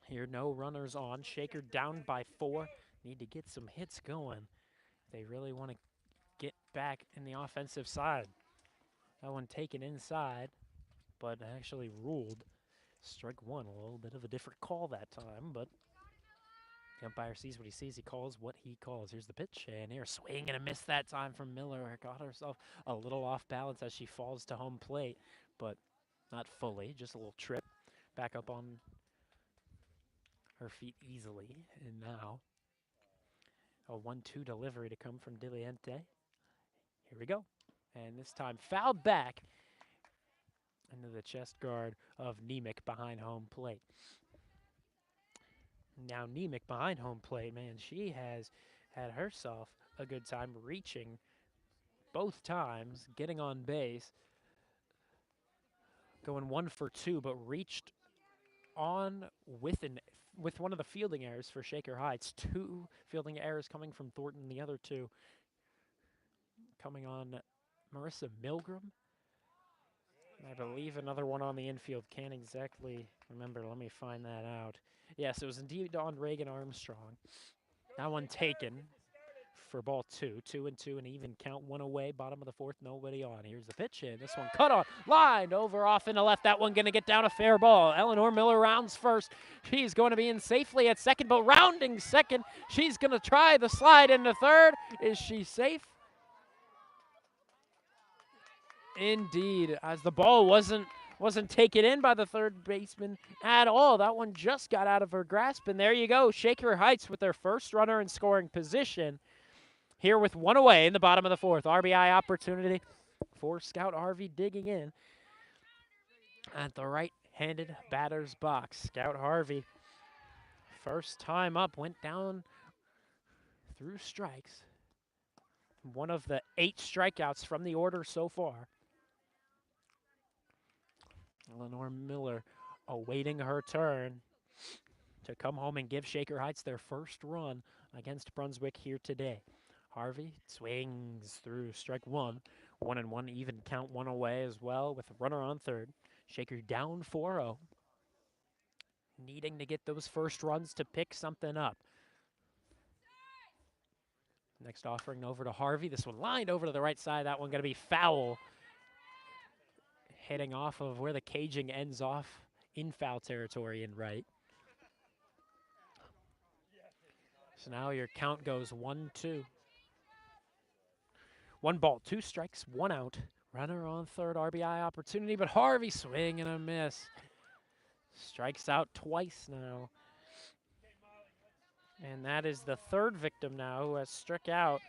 Here, no runners on. Shaker down by 4. Need to get some hits going. They really want to get back in the offensive side. That one taken inside, but actually ruled strike 1. A little bit of a different call that time, but the umpire sees what he sees. He calls what he calls. Here's the pitch, and here, swing and a miss that time from Miller. Got herself a little off balance as she falls to home plate, but not fully, just a little trip. Back up on her feet easily, and now a 1-2 delivery to come from Diligente. Here we go. And this time fouled back into the chest guard of Nemec behind home plate. Now Nemec behind home plate, man, she has had herself a good time reaching both times, getting on base, going 1 for 2, but reached on with one of the fielding errors for Shaker Heights. 2 fielding errors coming from Thornton, the other 2 coming on Marissa Milgram. I believe another one on the infield. Can't exactly remember. Let me find that out. Yes, it was indeed on Reagan Armstrong. That one taken for ball 2. 2 and 2, an even count. 1 away. Bottom of the 4th, nobody on. Here's the pitch in. This one cut on, lined over off into left. That one going to get down a fair ball. Eleanor Miller rounds first. She's going to be in safely at second, but rounding second, she's going to try the slide into third. Is she safe? Indeed, as the ball wasn't taken in by the third baseman at all. That one just got out of her grasp, and there you go. Shaker Heights with their first runner in scoring position here with 1 away in the bottom of the 4th. RBI opportunity for Scout Harvey digging in at the right-handed batter's box. Scout Harvey, first time up, went down through strikes. One of the 8 strikeouts from the order so far. Eleanor Miller awaiting her turn to come home and give Shaker Heights their first run against Brunswick here today. Harvey swings through strike one. 1-1, even count one away as well with a runner on third. Shaker down 4-0. Needing to get those first runs to pick something up. Next offering over to Harvey. This one lined over to the right side. That one going to be foul. Hitting off of where the caging ends off in foul territory in right. So now your count goes 1-2. 1 ball, 2 strikes, 1 out. Runner on third, RBI opportunity, but Harvey swing and a miss. Strikes out twice now. And that is the third victim now who has struck out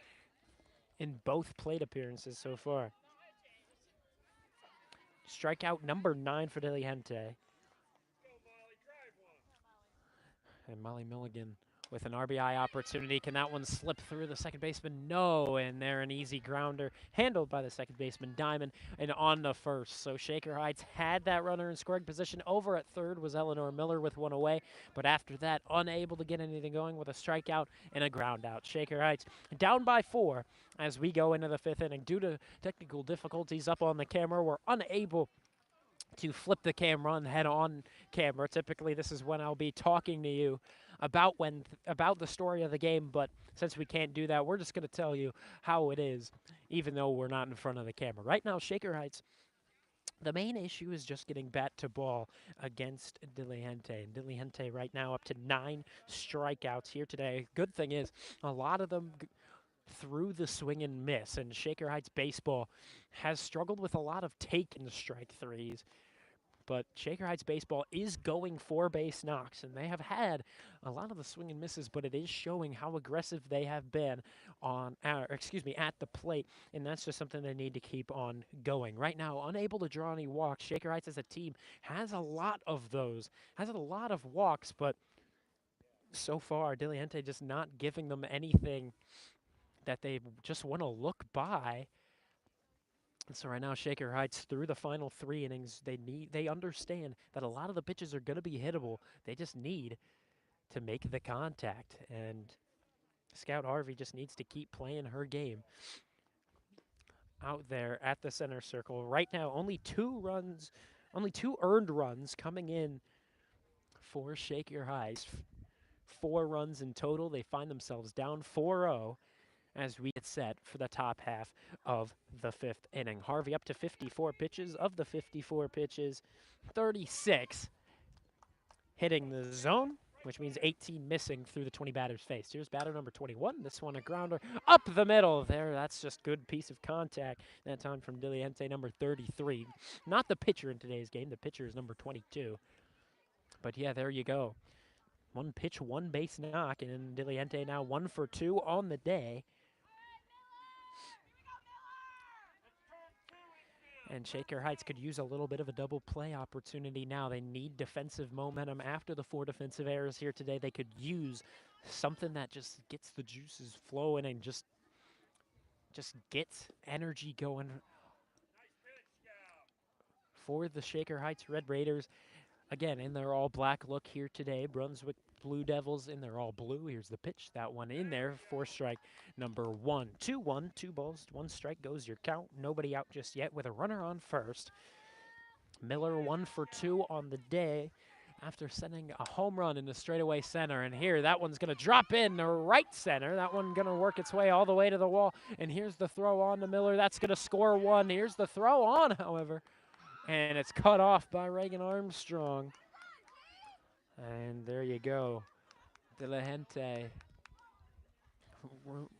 in both plate appearances so far. Strikeout number 9 for Diligente. And Molly Milligan with an RBI opportunity. Can that one slip through the second baseman? No, and there an easy grounder handled by the second baseman, Diamond, and on the first. So Shaker Heights had that runner in scoring position. Over at third was Eleanor Miller with one away, but after that, unable to get anything going with a strikeout and a ground out. Shaker Heights down by 4 as we go into the 5th inning. Due to technical difficulties up on the camera, we're unable to flip the camera and head on camera. Typically, this is when I'll be talking to you about the story of the game, but since we can't do that, we're just going to tell you how it is, even though we're not in front of the camera. Right now, Shaker Heights, the main issue is just getting bat to ball against Diligente. And Diligente right now up to 9 strikeouts here today. Good thing is, a lot of them through the swing and miss, and Shaker Heights baseball has struggled with a lot of taken strike threes. But Shaker Heights baseball is going for base knocks, and they have had a lot of the swing and misses, but it is showing how aggressive they have been at the plate, and that's just something they need to keep on going. Right now, unable to draw any walks. Shaker Heights as a team has a lot of those, has a lot of walks, but so far, Diligente just not giving them anything that they just want to look by. And so right now, Shaker Heights through the final 3 innings, they understand that a lot of the pitches are going to be hittable. They just need to make the contact, and Scout Harvey just needs to keep playing her game out there at the center circle. Right now, only 2 earned runs coming in for Shaker Heights. 4 runs in total. They find themselves down 4-0. As we get set for the top half of the 5th inning. Harvey up to 54 pitches. Of the 54 pitches, 36 hitting the zone, which means 18 missing through the 20 batters faced. Here's batter number 21. This one a grounder up the middle there. That's just good piece of contact. That time from Diligente, number 33. Not the pitcher in today's game. The pitcher is number 22. But yeah, there you go. 1 pitch, 1 base knock, and Diligente now 1 for 2 on the day. And Shaker Heights could use a little bit of a double play opportunity now. They need defensive momentum after the 4 defensive errors here today. They could use something that just gets the juices flowing and just gets energy going for the Shaker Heights Red Raiders. Again, in their all-black look here today. Brunswick Blue Devils in their all blue. Here's the pitch. That one in there for strike number 1. 2-1, 2 balls, 1 strike goes your count. Nobody out just yet with a runner on first. Miller 1 for 2 on the day after sending a home run in the straightaway center. And here, that one's going to drop in the right center. That one going to work its way all the way to the wall. And here's the throw on to Miller. That's going to score 1. Here's the throw on, however. And it's cut off by Reagan Armstrong. And there you go. Diligente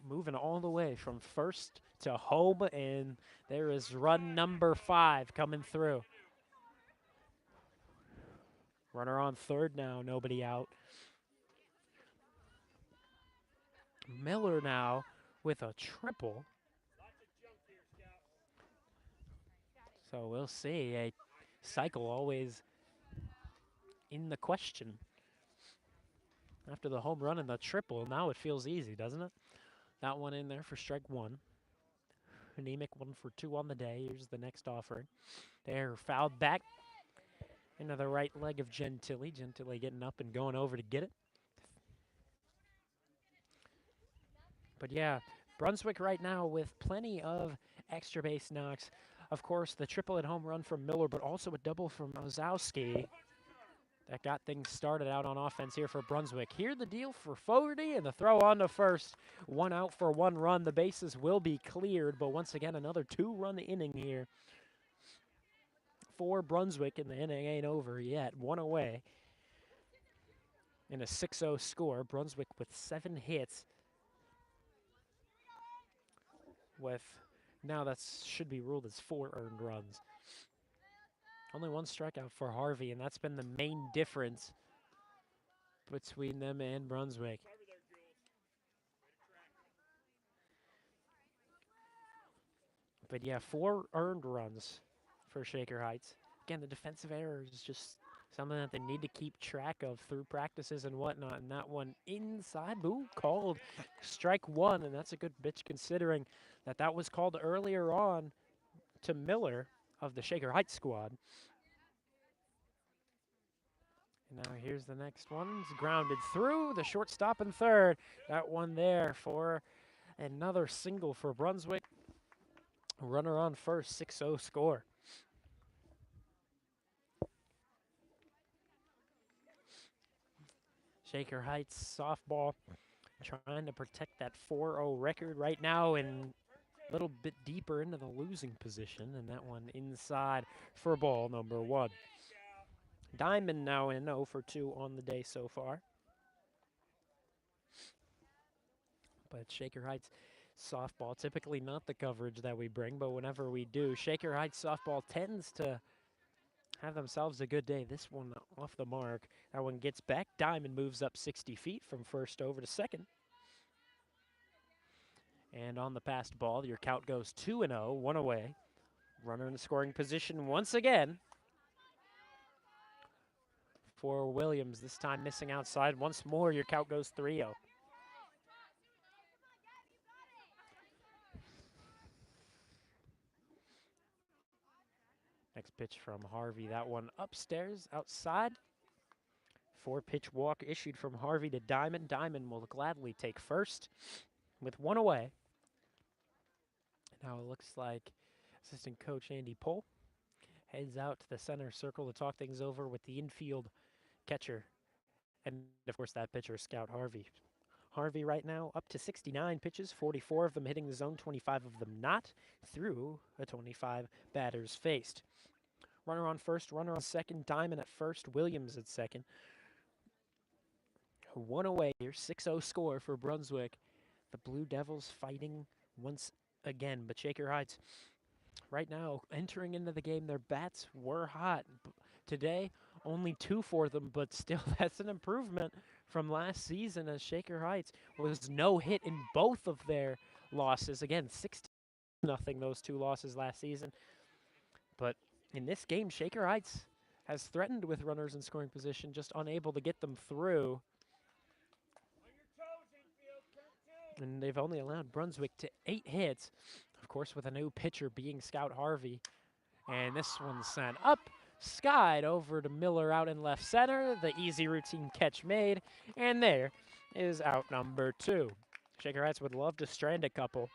moving all the way from first to home, and there is run number 5 coming through. Runner on third now, nobody out. Miller now with a triple. So we'll see. A cycle always in the question. After the home run and the triple, now it feels easy, doesn't it? That one in there for strike one. Anemic 1 for 2 on the day. Here's the next offering. They're fouled back into the right leg of Gentili. Gentili getting up and going over to get it. But yeah, Brunswick right now with plenty of extra base knocks. Of course, the triple hit home run from Miller, but also a double from Ozowski. That got things started out on offense here for Brunswick. Here the deal for Fogarty and the throw on to first. 1 out for 1 run. The bases will be cleared, but once again, another 2-run inning here for Brunswick, and the inning ain't over yet. 1 away in a 6-0 score. Brunswick with 7 hits. With now that should be ruled as 4 earned runs. Only 1 strikeout for Harvey, and that's been the main difference between them and Brunswick. But yeah, 4 earned runs for Shaker Heights. Again, the defensive error is just something that they need to keep track of through practices and whatnot. And that one inside, boo, called strike 1, and that's a good pitch considering that that was called earlier on to Miller of the Shaker Heights squad. And now here's the next one. It's grounded through the shortstop and third. That one there for another single for Brunswick. Runner on first, 6-0 score. Shaker Heights softball trying to protect that 4-0 record right now and a little bit deeper into the losing position. And that one inside for ball number 1. Diamond now in 0 for 2 on the day so far. But Shaker Heights softball, typically not the coverage that we bring, but whenever we do, Shaker Heights softball tends to have themselves a good day. This one off the mark. That one gets back. Diamond moves up 60 feet from first over to second. And on the passed ball, your count goes 2-0, 1 away. Runner in scoring position once again for Williams, this time missing outside. Once more, your count goes 3-0. Next pitch from Harvey. That one upstairs, outside. 4-pitch walk issued from Harvey to Diamond. Diamond will gladly take first with 1 away. Now it looks like assistant coach Andy Pohl heads out to the center circle to talk things over with the infield catcher. And, of course, that pitcher, Scout Harvey. Harvey right now up to 69 pitches, 44 of them hitting the zone, 25 of them not, through a 25 batters faced. Runner on first, runner on second, Diamond at first, Williams at second. 1 away here, 6-0 score for Brunswick. The Blue Devils fighting once again, but Shaker Heights right now entering into the game, their bats were hot. Today, only 2 for them, but still that's an improvement from last season as Shaker Heights was no hit in both of their losses. Again, 6-0 those 2 losses last season. But in this game, Shaker Heights has threatened with runners in scoring position, just unable to get them through. And they've only allowed Brunswick to 8 hits, of course, with a new pitcher being Scout Harvey. And this one's sent up, skied over to Miller out in left center. The easy routine catch made, and there is out number 2. Shaker Heights would love to strand a couple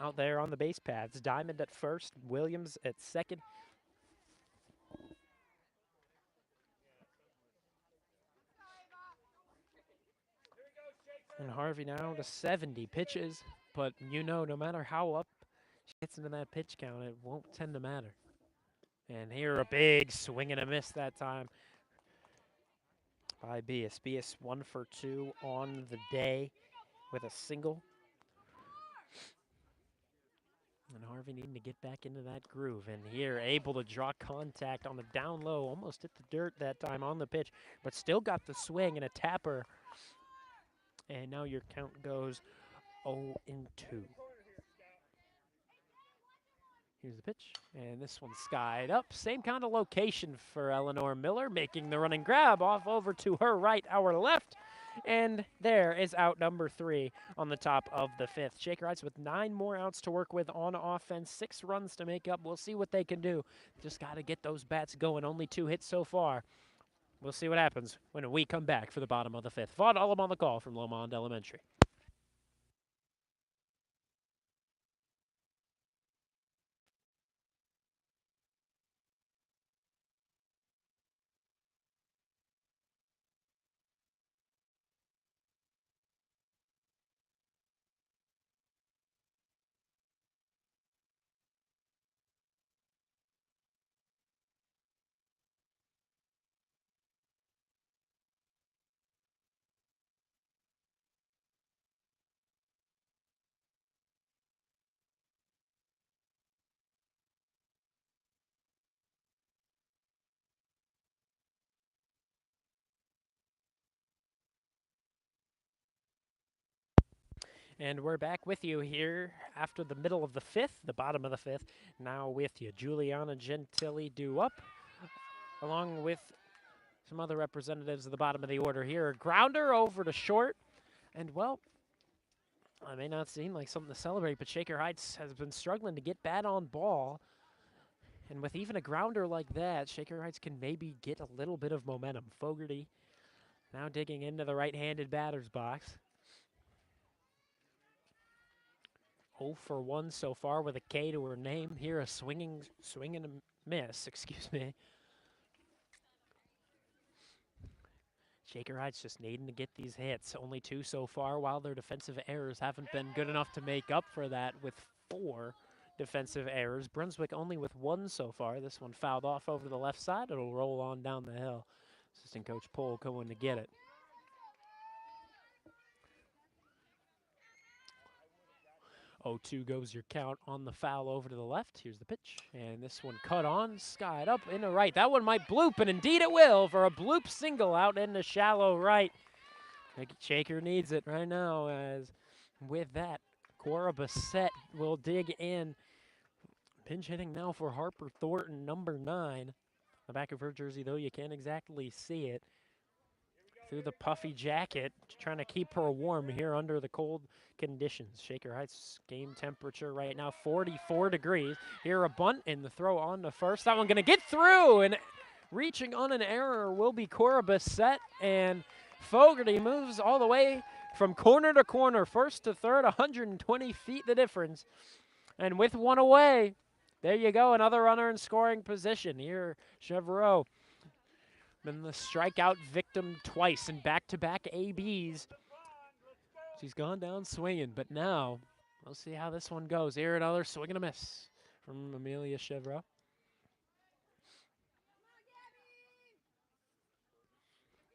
out there on the base paths. Diamond at first, Williams at second. And Harvey now to 70 pitches, but you know, no matter how up she gets into that pitch count, it won't tend to matter. And here a big swing and a miss that time by Bias. Bias 1 for 2 on the day with a single. And Harvey needing to get back into that groove. And here able to draw contact on the down low. Almost hit the dirt that time on the pitch, but still got the swing and a tapper. And now your count goes 0-2. Here's the pitch, and this one's skied up. Same kind of location for Eleanor Miller, making the running grab off over to her right, our left. And there is out number 3 on the top of the 5th. Shaker Heights with 9 more outs to work with on offense, 6 runs to make up. We'll see what they can do. Just got to get those bats going. Only 2 hits so far. We'll see what happens when we come back for the bottom of the 5th. Vaughn Ullum on the call from Lomond Elementary. And we're back with you here after the middle of the 5th, the bottom of the 5th. Now with you, Juliana Gentili due up, along with some other representatives at the bottom of the order here. A grounder over to short, and well, I may not seem like something to celebrate, but Shaker Heights has been struggling to get bat on ball. And with even a grounder like that, Shaker Heights can maybe get a little bit of momentum. Fogarty now digging into the right-handed batter's box. 0 for 1 so far with a K to her name. Here a swing and a miss, excuse me. Shaker Heights just needing to get these hits. Only 2 so far, while their defensive errors haven't been good enough to make up for that with 4 defensive errors. Brunswick only with 1 so far. This one fouled off over to the left side. It'll roll on down the hill. Assistant Coach Pohl going to get it. 0-2 goes your count on the foul over to the left. Here's the pitch. And this one cut on, skied up into right. That one might bloop, and indeed it will for a bloop single out into shallow right. Shaker needs it right now, as with that, Cora Bassett will dig in. Pinch hitting now for Harper Thornton, number 9. The back of her jersey, though, you can't exactly see it. Through the puffy jacket, trying to keep her warm here under the cold conditions. Shaker Heights game temperature right now, 44 degrees. Here a bunt and the throw on to first. That one going to get through, and reaching on an error will be Cora Bassett, and Fogarty moves all the way from corner to corner, first to third, 120 feet the difference. And with 1 away, there you go, another runner in scoring position. Here, Chevreau, been the strikeout victim twice in back-to-back ABs. She's gone down swinging, but now we'll see how this one goes. Here another swing and a miss from Amelia Chevreau.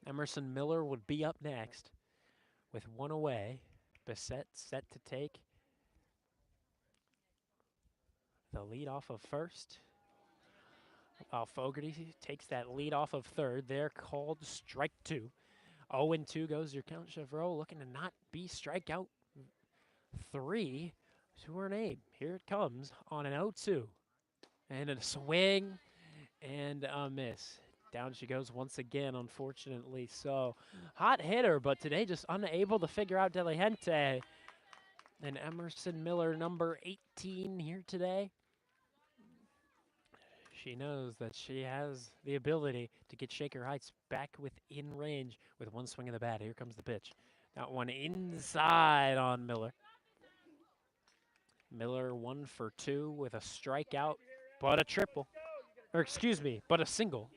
Emerson Miller would be up next with 1 away. Bassett set to take the lead off of first. While Fogarty takes that lead off of third. They're called strike 2. 0-2 goes your count. Chevreau looking to not be strikeout 3 to her name. Here it comes on an 0-2. And a swing and a miss. Down she goes once again, unfortunately. So, hot hitter, but today just unable to figure out Deliente. And Emerson Miller, number 18 here today. She knows that she has the ability to get Shaker Heights back within range with 1 swing of the bat. Here comes the pitch. That one inside on Miller. Miller 1 for 2 with a strikeout, but a triple. Or excuse me, but a single.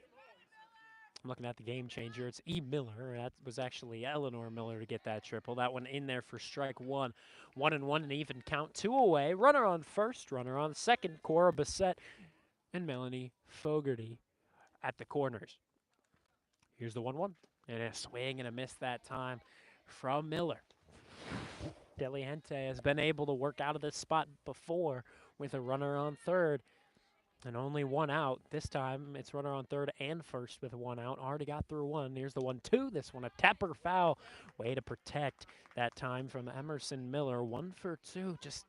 I'm looking at the game changer. It's E. Miller. That was actually Eleanor Miller to get that triple. That one in there for strike 1. 1-1, an even count. 2 away. Runner on first, runner on second. Cora Bassett and Melanie Fogarty at the corners. Here's the 1-1. And a swing and a miss that time from Miller. Deliente has been able to work out of this spot before with a runner on third. And only 1 out. This time it's runner on third and first with 1 out. Already got through 1. Here's the 1-2. This one a tapper foul. Way to protect that time from Emerson Miller. 1 for 2. Just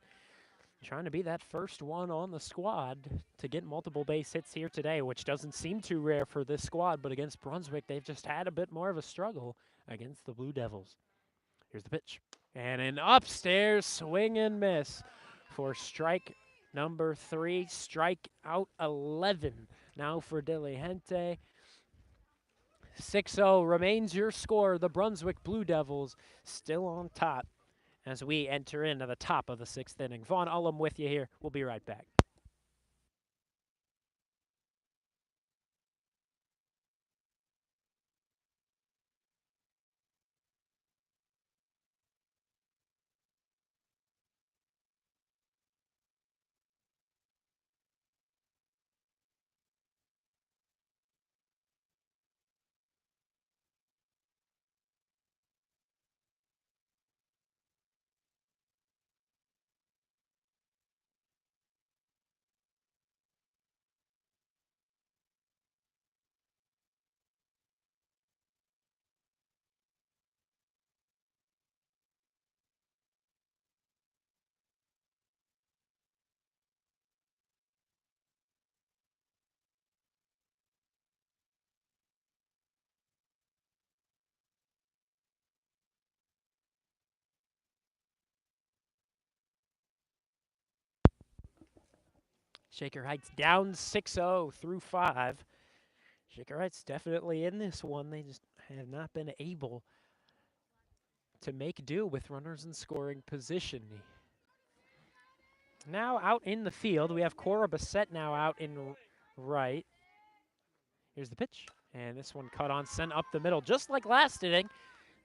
trying to be that first one on the squad to get multiple base hits here today, which doesn't seem too rare for this squad, but against Brunswick, they've just had a bit more of a struggle against the Blue Devils. Here's the pitch. And an upstairs swing and miss for strike number 3, strike out 11 now for Diligente. 6-0 remains your score. The Brunswick Blue Devils still on top as we enter into the top of the 6th inning. Vaughn Ullum with you here. We'll be right back. Shaker Heights down 6-0 through 5. Shaker Heights definitely in this one. They just have not been able to make do with runners in scoring position. Now out in the field, we have Cora Bassett now out in right. Here's the pitch. And this one cut on, sent up the middle, just like last inning.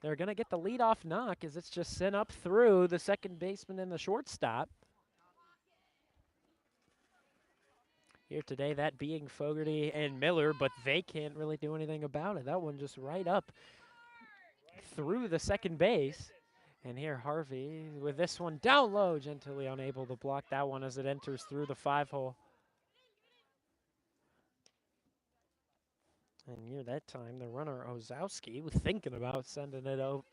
They're going to get the leadoff knock as it's just sent up through the second baseman and the shortstop. Here today, that being Fogarty and Miller, but they can't really do anything about it. That one just right up through the second base. And here Harvey with this one down low, Gentili unable to block that one as it enters through the 5-hole. And near that time, the runner Ozowski was thinking about sending it over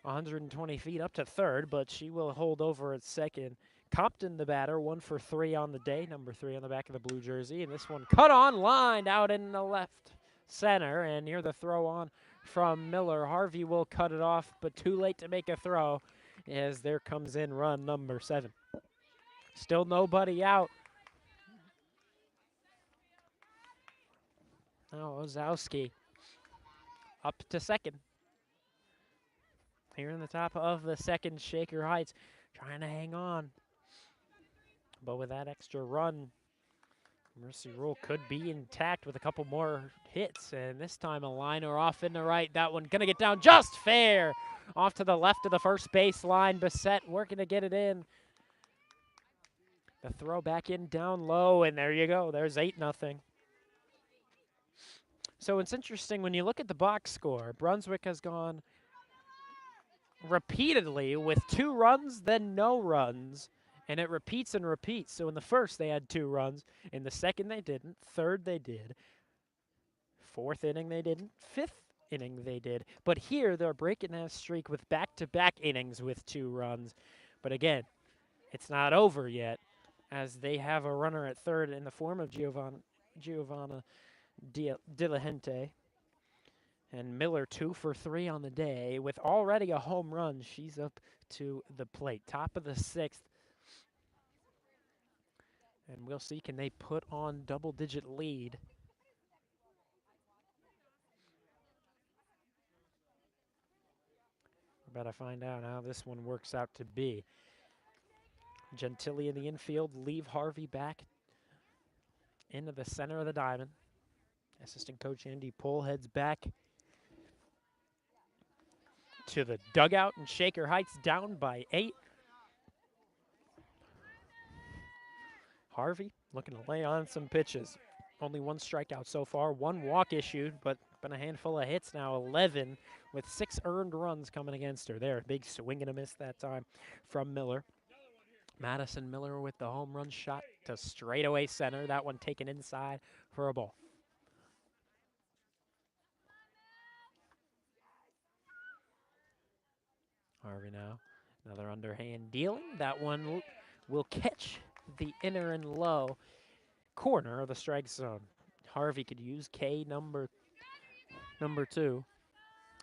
120 feet up to third, but she will hold over at second. Compton, the batter, 1 for 3 on the day, number 3 on the back of the blue jersey. And this one cut on, lined out in the left center. And near the throw on from Miller, Harvey will cut it off, but too late to make a throw as there comes in run number 7. Still nobody out. Now Ozowski up to second. Here in the top of the second, Shaker Heights trying to hang on. But with that extra run, Mercy Rule could be intact with a couple more hits. And this time a liner off in the right. That one going to get down just fair. Off to the left of the first base line. Bassett working to get it in. The throw back in down low, and there you go. There's 8-0. So it's interesting when you look at the box score. Brunswick has gone repeatedly with 2 runs, then no runs. And it repeats and repeats. So in the first, they had 2 runs. In the second, they didn't. Third, they did. 4th inning, they didn't. 5th inning, they did. But here, they're breaking that streak with back-to-back innings with 2 runs. But again, it's not over yet, as they have a runner at third in the form of Giovanna Diligente. And Miller 2 for 3 on the day. With already a home run, she's up to the plate. Top of the 6th. And we'll see, can they put on double-digit lead? We're about to find out how this one works out to be. Gentili in the infield, leave Harvey back into the center of the diamond. Assistant coach Andy Pohl heads back to the dugout, and Shaker Heights down by 8. Harvey looking to lay on some pitches. Only 1 strikeout so far, 1 walk issued, but been a handful of hits now, 11 with 6 earned runs coming against her. There, big swing and a miss that time from Miller. Madison Miller with the home run shot to straightaway center. That one taken inside for a ball. Harvey now, another underhand dealing. That one will catch the inner and low corner of the strike zone. Harvey could use K number 2.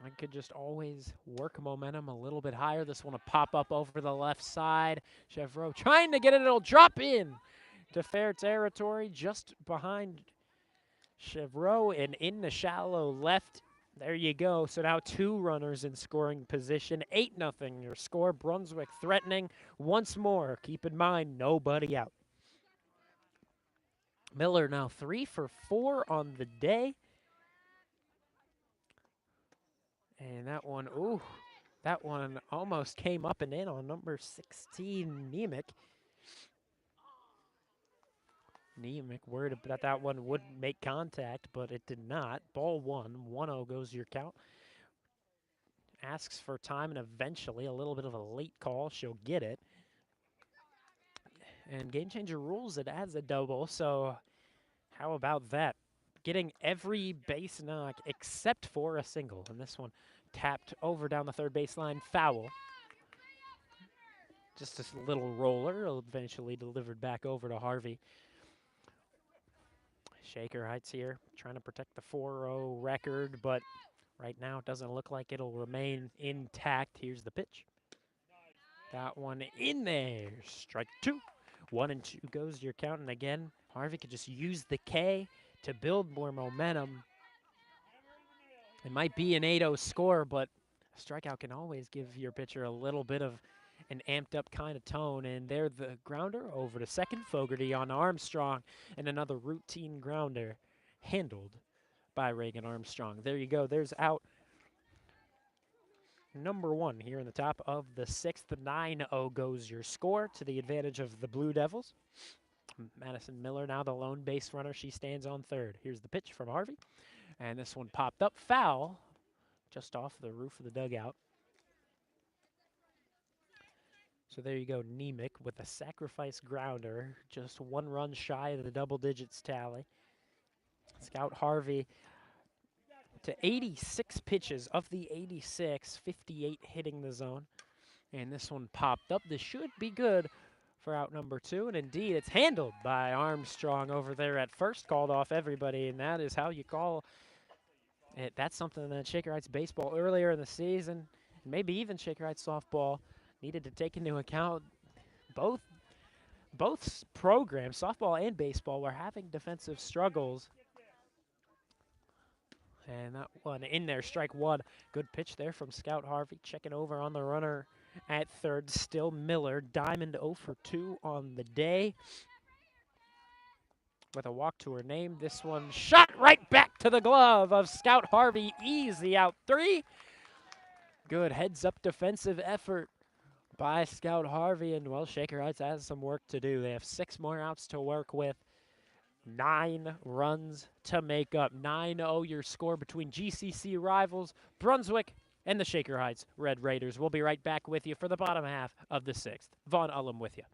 I could just always work momentum a little bit higher. This one will pop up over the left side. Chevreau trying to get it. It'll drop in to fair territory just behind Chevreau and in the shallow left. There you go. So now 2 runners in scoring position. 8-0 your score. Brunswick threatening once more. Keep in mind, nobody out. Miller now 3 for 4 on the day. And that one, ooh, that one almost came up and in on number 16, Nemec. Nemec worried that that one would make contact, but it did not. Ball 1, 1-0 goes your count. Asks for time, and eventually a little bit of a late call. She'll get it. And Game Changer rules it as a double, so how about that? Getting every base knock except for a single. And this one tapped over down the third baseline, foul. Just a little roller, eventually delivered back over to Harvey. Shaker Heights here, trying to protect the 4-0 record, but right now it doesn't look like it'll remain intact. Here's the pitch. That one in there. Strike 2. 1-2 goes your count, and again, Harvey could just use the K to build more momentum. It might be an 8-0 score, but a strikeout can always give your pitcher a little bit of an amped up kind of tone. And there the grounder over to second. Fogarty on Armstrong, and another routine grounder handled by Reagan Armstrong. There you go. There's out number 1 here in the top of the 6th. 9-0 goes your score to the advantage of the Blue Devils. Madison Miller now the lone base runner. She stands on third. Here's the pitch from Harvey. And this one popped up foul just off the roof of the dugout. So there you go, Nemec with a sacrifice grounder, just 1 run shy of the double digits tally. Scout Harvey to 86 pitches. Of the 86, 58 hitting the zone. And this one popped up. This should be good for out number 2. And indeed, it's handled by Armstrong over there at first. Called off everybody, and that is how you call it. That's something that Shaker Heights baseball earlier in the season, maybe even Shaker Heights softball, needed to take into account. Both programs, softball and baseball, were having defensive struggles. And that one in there, strike 1. Good pitch there from Scout Harvey. Checking over on the runner at third, still Miller. Diamond 0 for 2 on the day, with a walk to her name. This one shot right back to the glove of Scout Harvey. Easy out 3. Good heads-up defensive effort by Scout Harvey, and well, Shaker Heights has some work to do. They have 6 more outs to work with. 9 runs to make up. 9-0 your score between GCC rivals Brunswick and the Shaker Heights Red Raiders. We'll be right back with you for the bottom half of the 6th. Vaughn Ullum with you.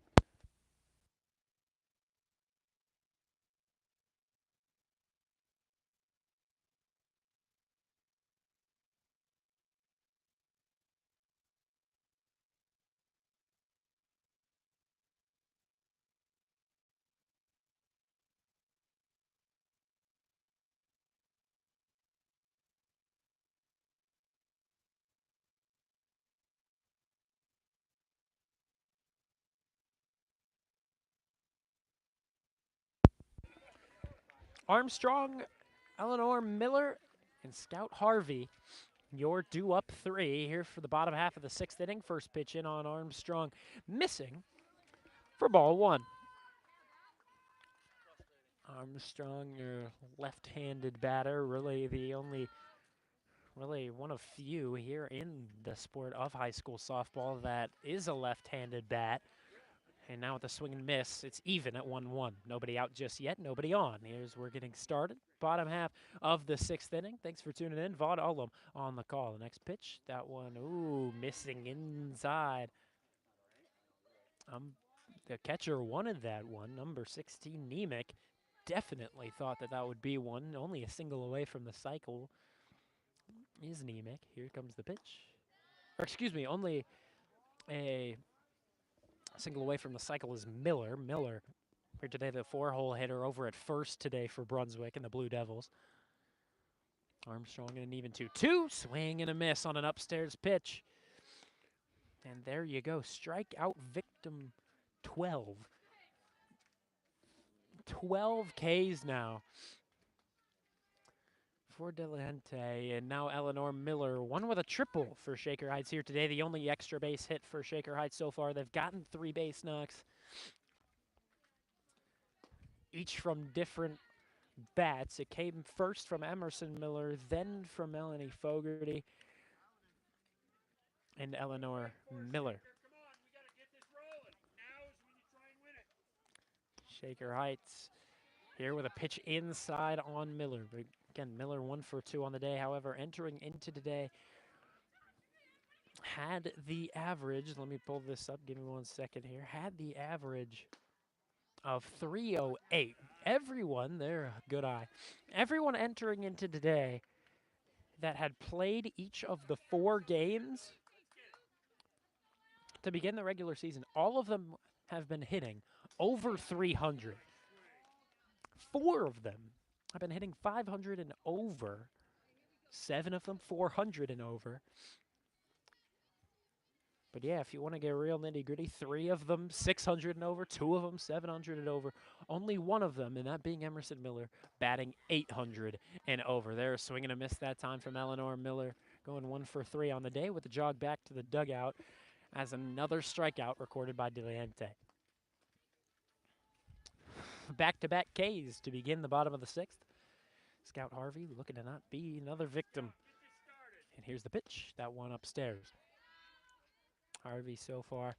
Armstrong, Eleanor Miller, and Scout Harvey. You're due up 3 here for the bottom half of the 6th inning. First pitch in on Armstrong, missing for ball 1. Armstrong, your left-handed batter, really one of few here in the sport of high school softball that is a left-handed bat. And now with the swing and miss, it's even at 1-1. Nobody out just yet, nobody on. We're getting started. Bottom half of the 6th inning. Thanks for tuning in. Vaughn Ullum on the call. The next pitch, that one, missing inside. The catcher wanted that one. Number 16, Nemec, definitely thought that would be one. Only a single away from the cycle is Nemec. Here comes the pitch. Or excuse me, only a Single away from the cycle is Miller. Miller here today, the 4-hole hitter over at first today for Brunswick and the Blue Devils. Armstrong in an even 2-2. Swing and a miss on an upstairs pitch. And there you go. Strikeout victim 12. 12 Ks now for Delente, and now Eleanor Miller, one with a triple for Shaker Heights here today. The only extra base hit for Shaker Heights so far. They've gotten 3 base knocks, each from different bats. It came first from Emerson Miller, then from Melanie Fogarty and Eleanor Miller. Shaker Heights here with a pitch inside on Miller. Again, Miller 1 for 2 on the day. However, entering into today, had the average, let me pull this up, give me 1 second here, had the average of 308. Everyone, there, good eye. Everyone entering into today that had played each of the 4 games to begin the regular season, all of them have been hitting over 300. 4 of them have been hitting 500 and over. 7 of them 400 and over. But yeah, if you want to get real nitty-gritty, 3 of them 600 and over, 2 of them 700 and over. Only 1 of them, and that being Emerson Miller, batting 800 and over. There, swing and a miss that time from Eleanor Miller, going 1 for 3 on the day with a jog back to the dugout as another strikeout recorded by Deliente. Back-to-back Ks to begin the bottom of the 6th. Scout Harvey looking to not be another victim. And here's the pitch, that one upstairs. Harvey so far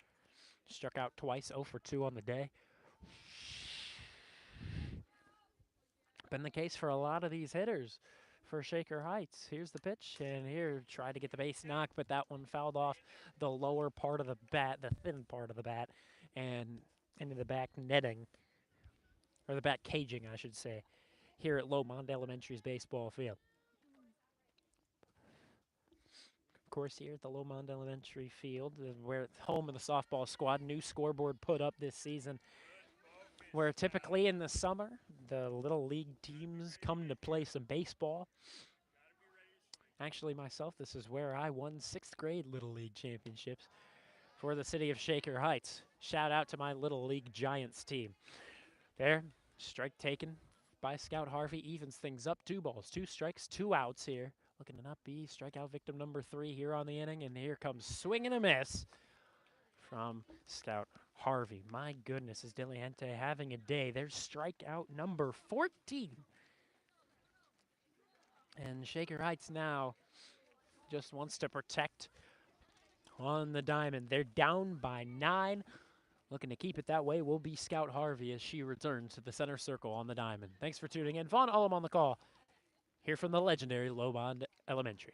struck out twice, 0 for 2 on the day. Been the case for a lot of these hitters for Shaker Heights. Here's the pitch, and here tried to get the base knock, but that one fouled off the lower part of the bat, the thin part of the bat, and into the back netting, or the back caging, I should say, here at Lowmond Elementary's baseball field. Of course, here at the Lowmond Elementary field, where it's home of the softball squad, new scoreboard put up this season, where typically in the summer, the Little League teams come to play some baseball. Actually, myself, this is where I won 6th grade Little League championships for the city of Shaker Heights. Shout out to my Little League Giants team. There, strike taken by Scout Harvey, evens things up. 2 balls, 2 strikes, 2 outs here. Looking to not be strikeout victim number 3 here on the inning, and here comes swing and a miss from Scout Harvey. My goodness, is Deliente having a day. There's strikeout number 14. And Shaker Heights now just wants to protect on the diamond. They're down by 9. Looking to keep it that way will be Scout Harvey as she returns to the center circle on the diamond. Thanks for tuning in. Vaughn Ullum on the call here from the legendary Lowmond Elementary.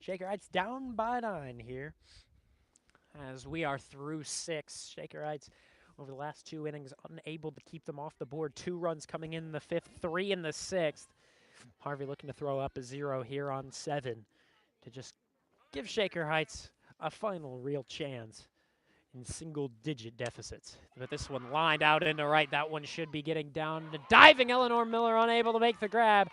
Shaker Heights down by 9 here as we are through 6. Shaker Heights over the last 2 innings unable to keep them off the board. 2 runs coming in the 5th, 3 in the 6th. Harvey looking to throw up a 0 here on 7 to just give Shaker Heights a final real chance in single-digit deficits. But this one lined out into right. That one should be getting down. The diving Eleanor Miller unable to make the grab.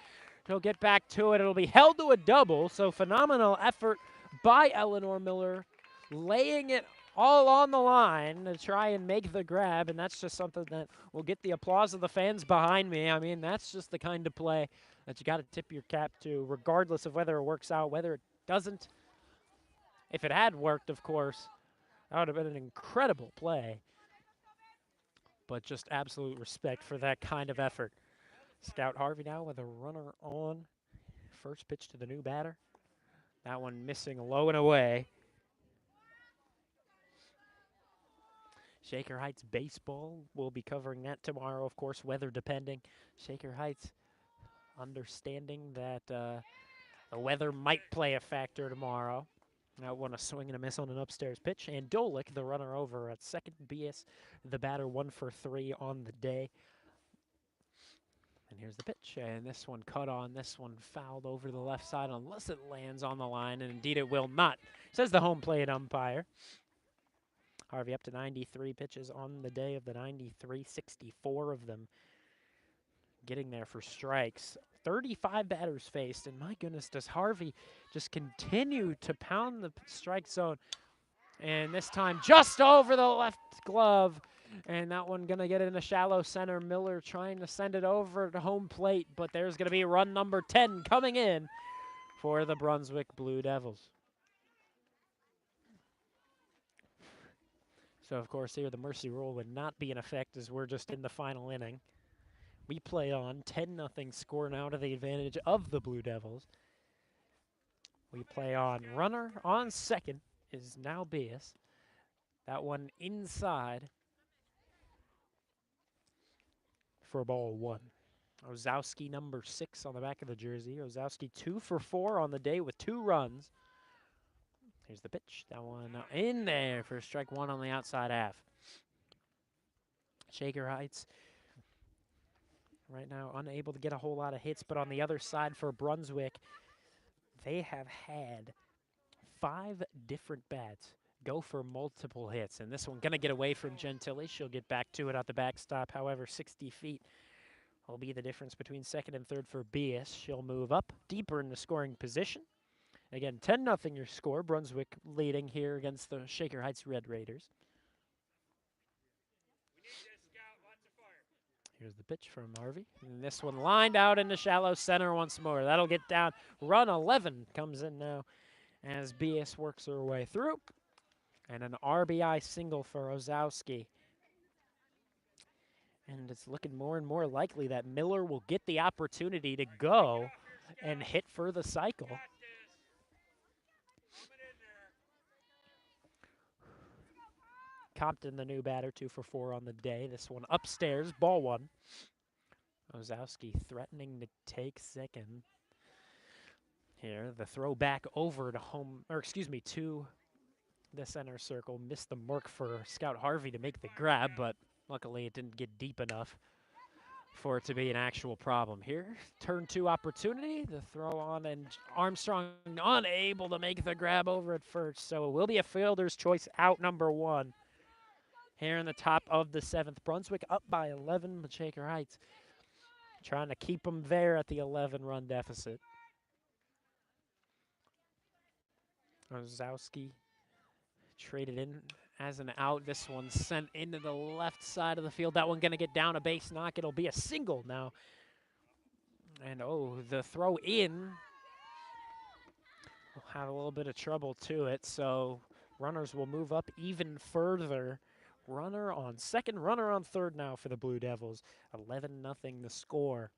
He'll get back to it. It'll be held to a double, so phenomenal effort by Eleanor Miller, laying it all on the line to try and make the grab, and that's just something that will get the applause of the fans behind me. I mean, that's just the kind of play that you got to tip your cap to, regardless of whether it works out, whether it doesn't. If it had worked, of course, that would have been an incredible play. But just absolute respect for that kind of effort. Scout Harvey now with a runner on. First pitch to the new batter. That one missing low and away. Shaker Heights baseball, we'll be covering that tomorrow, of course, weather depending. Shaker Heights understanding that the weather might play a factor tomorrow. That one a swing and a miss on an upstairs pitch. And Dolik, the runner over at second. Bias, the batter, 1 for 3 on the day. And here's the pitch, and this one cut on, this one fouled over the left side unless it lands on the line, and indeed it will not, says the home plate umpire. Harvey up to 93 pitches on the day of the 93, 64 of them getting there for strikes. 35 batters faced, and my goodness, does Harvey just continue to pound the strike zone. And this time just over the left glove. And that one going to get in a shallow center. Miller trying to send it over to home plate, but there's going to be run number 10 coming in for the Brunswick Blue Devils. So, of course, here the mercy rule would not be in effect as we're just in the final inning. We play on 10-0 score now to the advantage of the Blue Devils. We play on. Runner on second is now Bias. That one inside for ball 1. Ozowski, number 6 on the back of the jersey. Ozowski 2 for 4 on the day with 2 runs. Here's the pitch. That one in there for strike 1 on the outside half. Shaker Heights right now unable to get a whole lot of hits, but on the other side for Brunswick, they have had 5 different bats go for multiple hits, and this one going to get away from Gentili. She'll get back to it at the backstop. However, 60 feet will be the difference between second and third for Bias. She'll move up deeper in the scoring position. Again, 10-0 your score. Brunswick leading here against the Shaker Heights Red Raiders. Here's the pitch from Harvey. And this one lined out into shallow center once more. That'll get down. Run 11 comes in now as Bias works her way through. And an RBI single for Ozowski. And it's looking more and more likely that Miller will get the opportunity to go and hit for the cycle. Compton, the new batter, 2 for 4 on the day. This one upstairs, ball 1. Ozowski threatening to take second. Here, the throw back over to to the center circle. Missed the mark for Scout Harvey to make the grab, but luckily it didn't get deep enough for it to be an actual problem. Here, turn 2 opportunity. The throw on, and Armstrong unable to make the grab over at first. So it will be a fielder's choice out number 1. Here in the top of the 7th, Brunswick up by 11, but Shaker Heights trying to keep them there at the 11-run deficit. Ozowski traded in as an out. This one sent into the left side of the field. That one going to get down a base knock. It'll be a single now. And, the throw in will have a little bit of trouble to it, so runners will move up even further. Runner on second, runner on third now for the Blue Devils. 11-0 the score.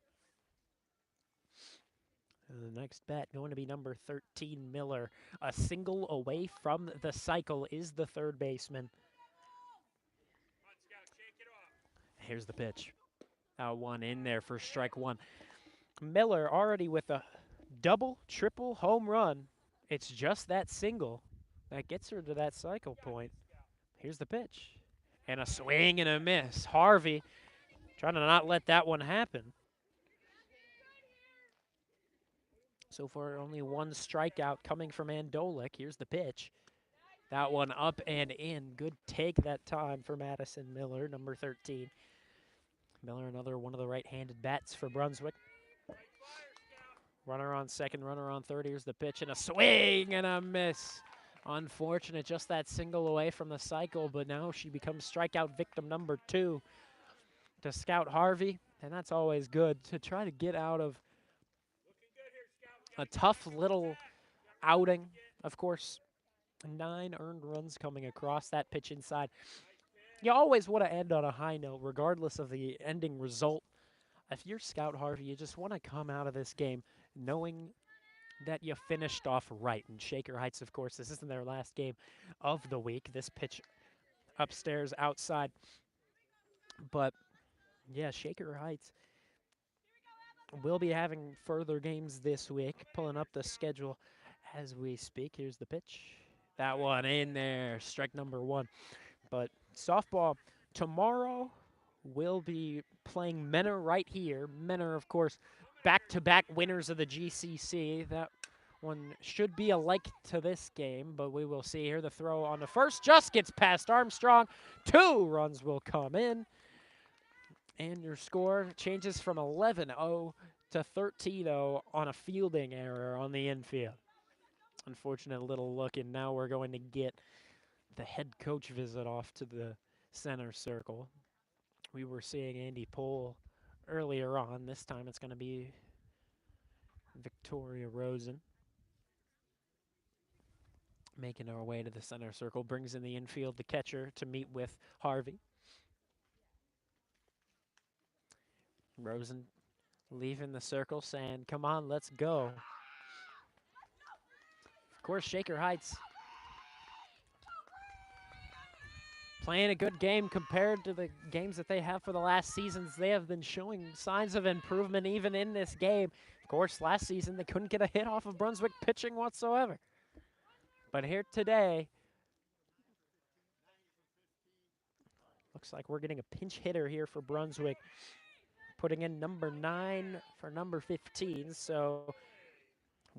And the next bat going to be number 13, Miller. A single away from the cycle is the third baseman. Here's the pitch. One in there for strike 1. Miller already with a double, triple home run. It's just that single that gets her to that cycle point. Here's the pitch. And a swing and a miss. Harvey trying to not let that one happen. So far, only 1 strikeout coming from Andolik. Here's the pitch. That one up and in. Good take that time for Madison Miller, number 13. Miller, another one of the right-handed bats for Brunswick. Runner on second, runner on third. Here's the pitch and a swing and a miss. Unfortunate, just that single away from the cycle, but now she becomes strikeout victim number 2 to Scout Harvey, and that's always good to try to get out of a tough little outing. Of course, 9 earned runs coming across that pitch inside. You always want to end on a high note, regardless of the ending result. If you're Scout Harvey, you just want to come out of this game knowing that you finished off right. And Shaker Heights, of course, this isn't their last game of the week. This pitch upstairs outside. But, yeah, Shaker Heights will be having further games this week, pulling up the schedule as we speak. Here's the pitch. That one in there, strike number 1. But softball tomorrow will be playing Menor right here. Menor, of course, back-to-back winners of the GCC. That one should be alike to this game, but we will see here. The throw on the first just gets past Armstrong. 2 runs will come in. And your score changes from 11-0 to 13-0 on a fielding error on the infield. Unfortunate little look, and now we're going to get the head coach visit off to the center circle. We were seeing Andy Pohl earlier on. This time it's going to be Victoria Rosen. Making our way to the center circle, brings in the infield, the catcher, to meet with Harvey. Rosen leaving the circle, saying, come on, let's go. Of course, Shaker Heights playing a good game compared to the games that they have for the last seasons. They have been showing signs of improvement even in this game. Of course, last season they couldn't get a hit off of Brunswick pitching whatsoever. But here today, looks like we're getting a pinch hitter here for Brunswick, putting in number 9 for number 15. So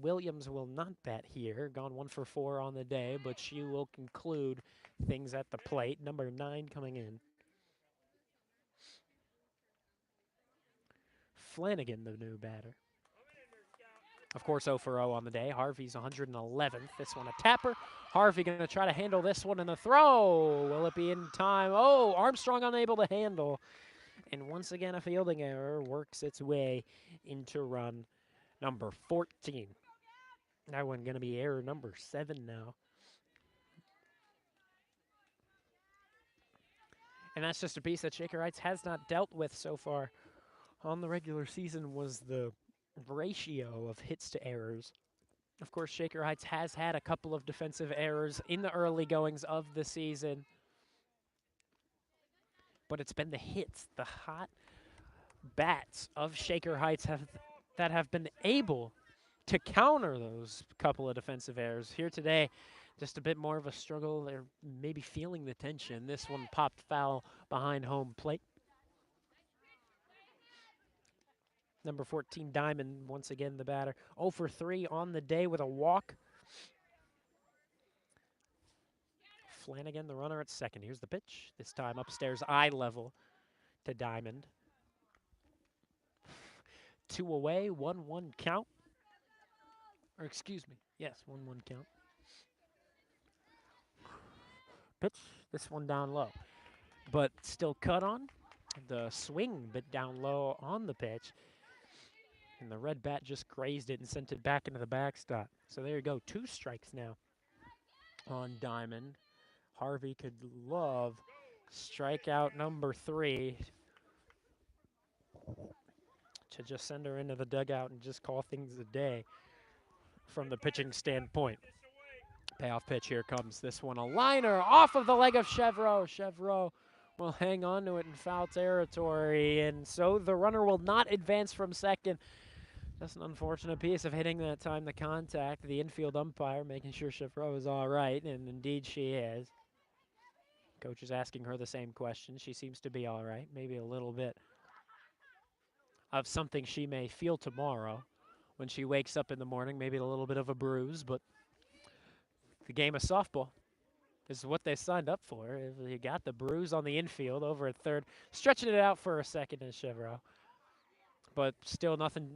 Williams will not bat here. Gone 1 for 4 on the day, but she will conclude things at the plate. Number 9 coming in. Flanagan, the new batter. Of course, 0 for 0 on the day. Harvey's 111th. This one a tapper. Harvey going to try to handle this one in the throw. Will it be in time? Oh, Armstrong unable to handle. And once again, a fielding error works its way into run number 14. That one going to be error number 7 now. And that's just a piece that Shaker Heights has not dealt with so far on the regular season, was the ratio of hits to errors. Of course, Shaker Heights has had a couple of defensive errors in the early goings of the season. But it's been the hits, the hot bats of Shaker Heights that have been able to counter those couple of defensive errors. Here today, just a bit more of a struggle. They're maybe feeling the tension. This one popped foul behind home plate. Number 14, Diamond, once again the batter. 0 for 3 on the day with a walk. Flanagan, the runner at second. Here's the pitch. This time upstairs, eye level to Diamond. 2 away, 1-1 count. Or excuse me, yes, 1-1 count. Pitch, this one down low. But still cut on. The swing bit down low on the pitch. And the red bat just grazed it and sent it back into the backstop. So there you go, 2 strikes now on Diamond. Harvey could love strikeout number 3 to just send her into the dugout and just call things a day from the pitching standpoint. Payoff pitch, here comes this one. A liner off of the leg of Chevreau. Chevreau will hang on to it in foul territory, and so the runner will not advance from second. Just an unfortunate piece of hitting that time, the contact. The infield umpire making sure Chevreau is all right, and indeed she is. Coach is asking her the same question. She seems to be all right. Maybe a little bit of something she may feel tomorrow when she wakes up in the morning. Maybe a little bit of a bruise, but the game of softball is what they signed up for. If you got the bruise on the infield over at third, stretching it out for a second is Chevreau. But still nothing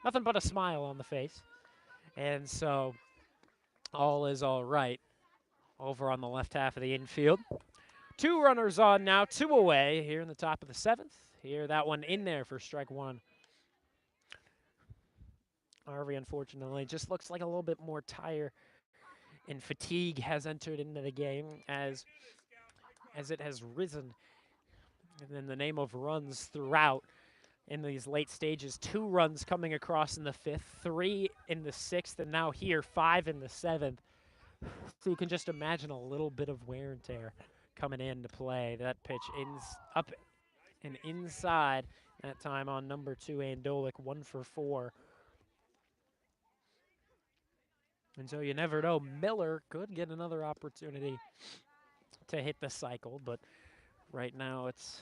but a smile on the face. And so all is all right over on the left half of the infield. 2 runners on now, 2 away here in the top of the 7th. Here, that one in there for strike 1. Harvey, unfortunately, just looks like a little bit more tired, and fatigue has entered into the game as it has risen in the name of runs throughout in these late stages. 2 runs coming across in the 5th, 3 in the 6th, and now here 5 in the 7th. So you can just imagine a little bit of wear and tear coming into play. That pitch up and inside. That time on number 2, Andolik, 1 for 4. And so you never know. Miller could get another opportunity to hit the cycle, but right now it's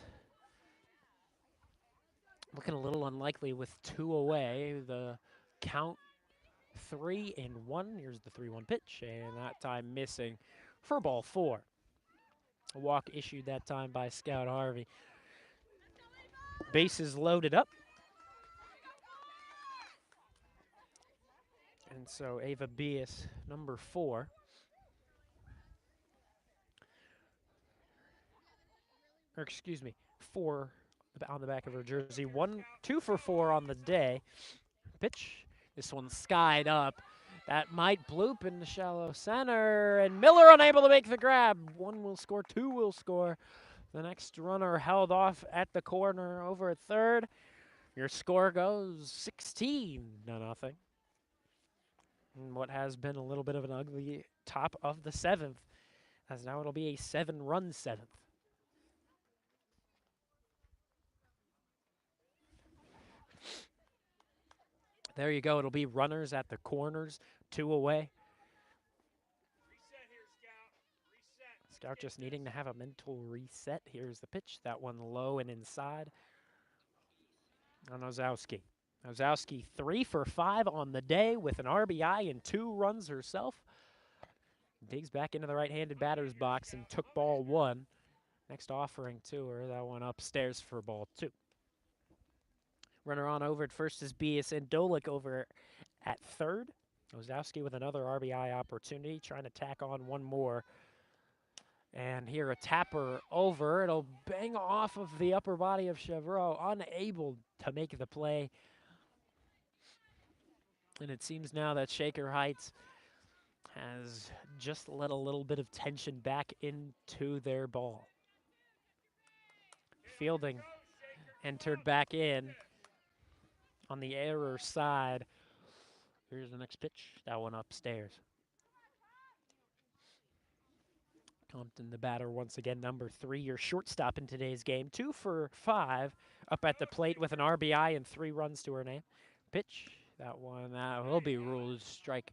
looking a little unlikely with 2 away. The count 3-1. Here's the 3-1 pitch, and that time missing for ball 4. A walk issued that time by Scout Harvey. Bases loaded up. And so Ava Bias, number 4. Or excuse me, 4 on the back of her jersey. 2 for 4 on the day. Pitch. This one skied up. That might bloop in the shallow center. And Miller unable to make the grab. 1 will score, 2 will score. The next runner held off at the corner over at third. Your score goes 16-0. And what has been a little bit of an ugly top of the 7th, as now it'll be a 7-run 7th. There you go. It'll be runners at the corners, 2 away. Reset here, Scout. Reset. Scout just needing to have a mental reset. Here's the pitch. That one low and inside on Ozowski. Ozowski 3 for 5 on the day with an RBI and 2 runs herself. Digs back into the right-handed batter's box and took ball 1. Next offering to her, that one upstairs for ball 2. Runner on over at first is Bias, and Dolik over at third. Ozowski with another RBI opportunity, trying to tack on 1 more. And here a tapper over. It'll bang off of the upper body of Chevreau, unable to make the play. And it seems now that Shaker Heights has just let a little bit of tension back into their ball. Fielding entered back in on the error side. Here's the next pitch. That one upstairs. Compton, the batter, once again, number 3, your shortstop in today's game. 2 for 5 up at the plate with an RBI and 3 runs to her name. Pitch. That one will be ruled strike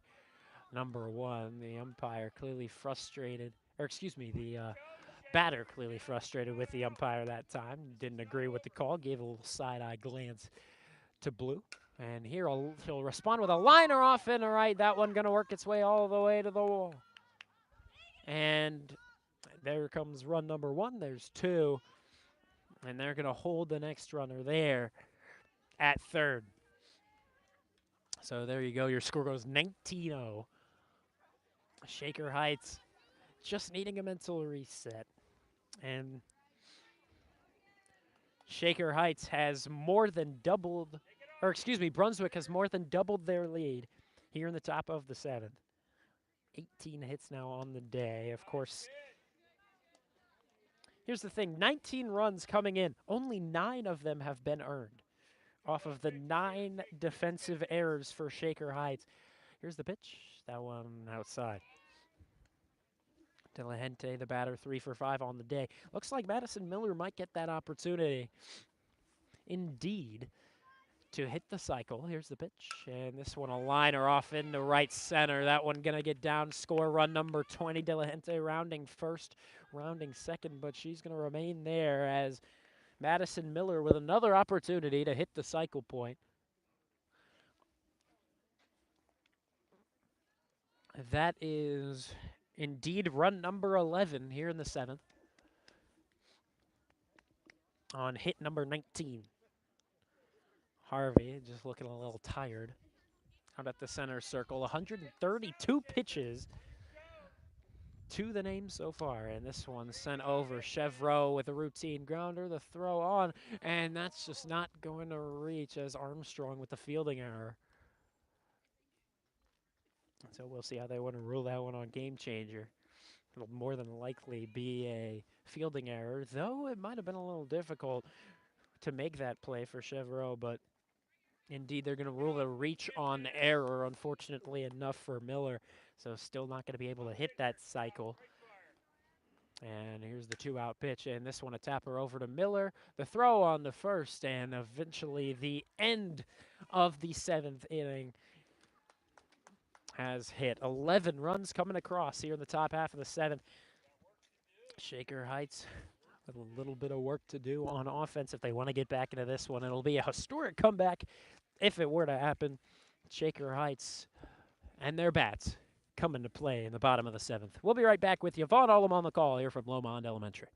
number 1. The umpire clearly frustrated, or excuse me, the batter clearly frustrated with the umpire that time. Didn't agree with the call, gave a little side-eye glance to Blue. And here he'll respond with a liner off and a right. That one going to work its way all the way to the wall. And there comes run number 1. There's 2. And they're going to hold the next runner there at third. So there you go. Your score goes 19-0. Shaker Heights just needing a mental reset. And Shaker Heights has more than doubled, or excuse me, Brunswick has more than doubled their lead here in the top of the 7th. 18 hits now on the day. Of course, here's the thing, 19 runs coming in. Only 9 of them have been earned off of the 9 defensive errors for Shaker Heights. Here's the pitch. That one outside. De La Gente, the batter, 3 for 5 on the day. Looks like Madison Miller might get that opportunity, indeed, to hit the cycle. Here's the pitch, and this one a liner off into right center. That one going to get down, score run number 20. De La Gente rounding first, rounding second, but she's going to remain there as Madison Miller with another opportunity to hit the cycle point. That is indeed run number 11 here in the 7th on hit number 19. Harvey just looking a little tired out at the center circle. 132 pitches to the name so far. And this one sent over. Chevrolet with a routine grounder. The throw on. And that's just not going to reach as Armstrong with the fielding error. So we'll see how they want to rule that one on Game Changer. It'll more than likely be a fielding error, though it might have been a little difficult to make that play for Chevrolet, but indeed they're going to rule the reach on error, unfortunately enough for Miller. So still not going to be able to hit that cycle. And here's the 2-out pitch, and this one a tapper over to Miller. The throw on the first, and eventually the end of the 7th inning has hit. 11 runs coming across here in the top half of the 7th. Shaker Heights with a little bit of work to do on offense if they want to get back into this one. It'll be a historic comeback if it were to happen. Shaker Heights and their bats come into play in the bottom of the 7th. We'll be right back with you. Vaughn Ullum on the call here from Lomond Elementary.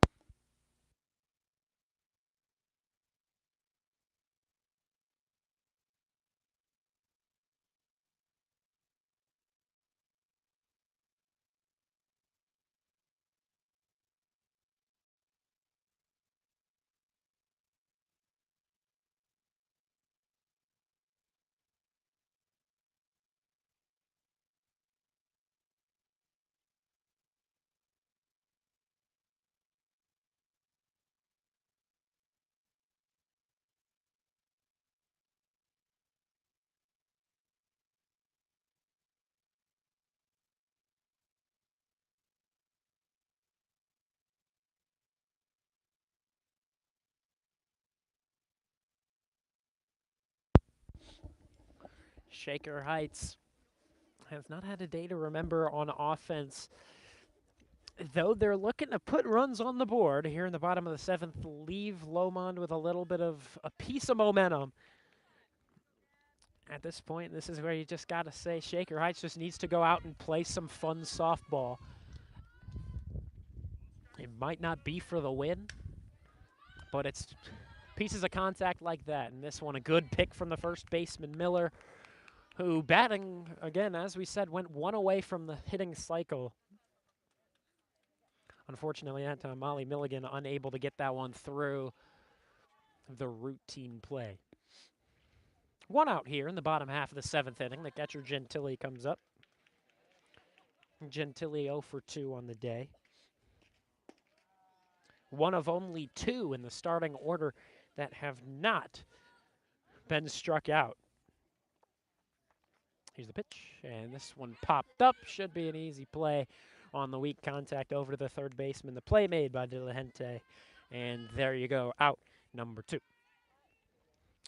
Shaker Heights has not had a day to remember on offense, though they're looking to put runs on the board here in the bottom of the 7th, leave Lomond with a little bit of a piece of momentum. At this point, this is where you just got to say Shaker Heights just needs to go out and play some fun softball. It might not be for the win, but it's pieces of contact like that. And this one, a good pick from the first baseman, Miller, who batting, again, as we said, went one away from the hitting cycle. Unfortunately, that time, Molly Milligan unable to get that one through the routine play. 1 out here in the bottom half of the 7th inning. The catcher, Gentili, comes up. Gentili 0 for 2 on the day. One of only 2 in the starting order that have not been struck out. Here's the pitch, and this one popped up. Should be an easy play on the weak contact over to the third baseman. The play made by De La Gente, and there you go, out number 2.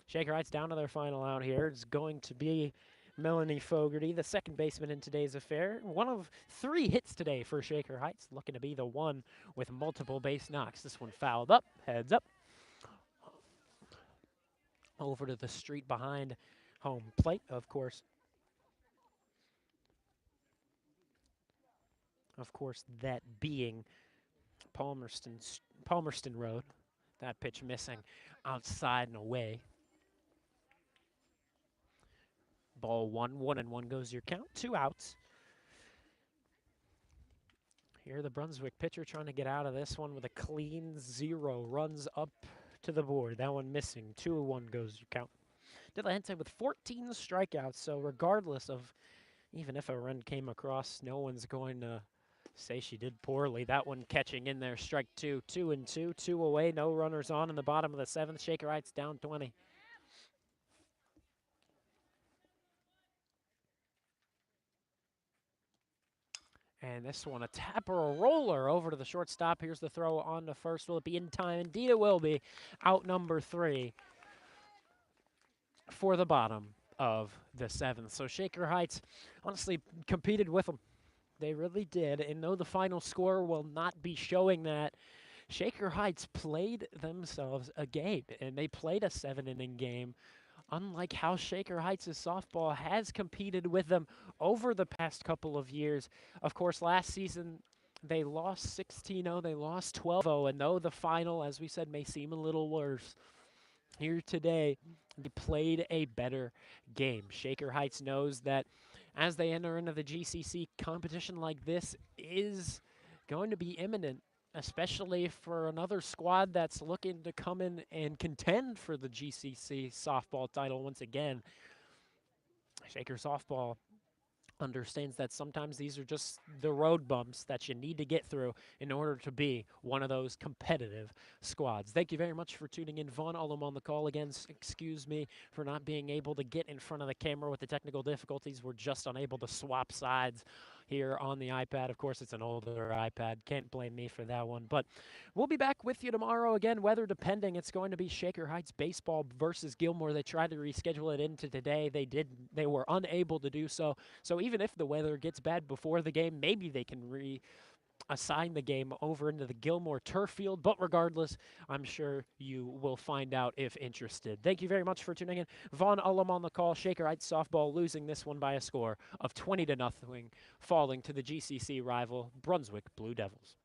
Shaker Heights down to their final out here. It's going to be Melanie Fogarty, the second baseman in today's affair. One of 3 hits today for Shaker Heights, looking to be the one with multiple base knocks. This one fouled up, heads up. Over to the street behind home plate, of course. Of course, that being Palmerston Road. That pitch missing outside and away. Ball 1, 1-1 goes your count. 2 outs. Here the Brunswick pitcher trying to get out of this one with a clean 0. Runs up to the board. That one missing. 2-1 goes your count. De La Gente with 14 strikeouts, so regardless of even if a run came across, no one's going to say she did poorly. That one catching in there, strike 2, 2-2, 2 away, no runners on in the bottom of the 7th. Shaker Heights down 20. And this one, a tapper, a roller over to the shortstop. Here's the throw on to first. Will it be in time? Indeed it will be. Out number 3 for the bottom of the 7th. So Shaker Heights honestly competed with them. They really did. And though the final score will not be showing that, Shaker Heights played themselves a game. And they played a 7-inning game, unlike how Shaker Heights' softball has competed with them over the past couple of years. Of course, last season they lost 16-0, they lost 12-0, and though the final, as we said, may seem a little worse, here today they played a better game. Shaker Heights knows that as they enter into the GCC, competition like this is going to be imminent, especially for another squad that's looking to come in and contend for the GCC softball title once again. Shaker Softball understands that sometimes these are just the road bumps that you need to get through in order to be one of those competitive squads. Thank you very much for tuning in. Vaughn Ullum on the call again. Excuse me for not being able to get in front of the camera with the technical difficulties. We're just unable to swap sides here on the iPad. Of course, it's an older iPad. Can't blame me for that one. But we'll be back with you tomorrow again, weather depending. It's going to be Shaker Heights baseball versus Gilmore. They tried to reschedule it into today. They were unable to do so. So even if the weather gets bad before the game, maybe they can assign the game over into the Gilmore turf field. But regardless, I'm sure you will find out if interested. Thank you very much for tuning in. Vaughn Ullum on the call. Shaker Heights softball losing this one by a score of 20-0, falling to the GCC rival Brunswick Blue Devils.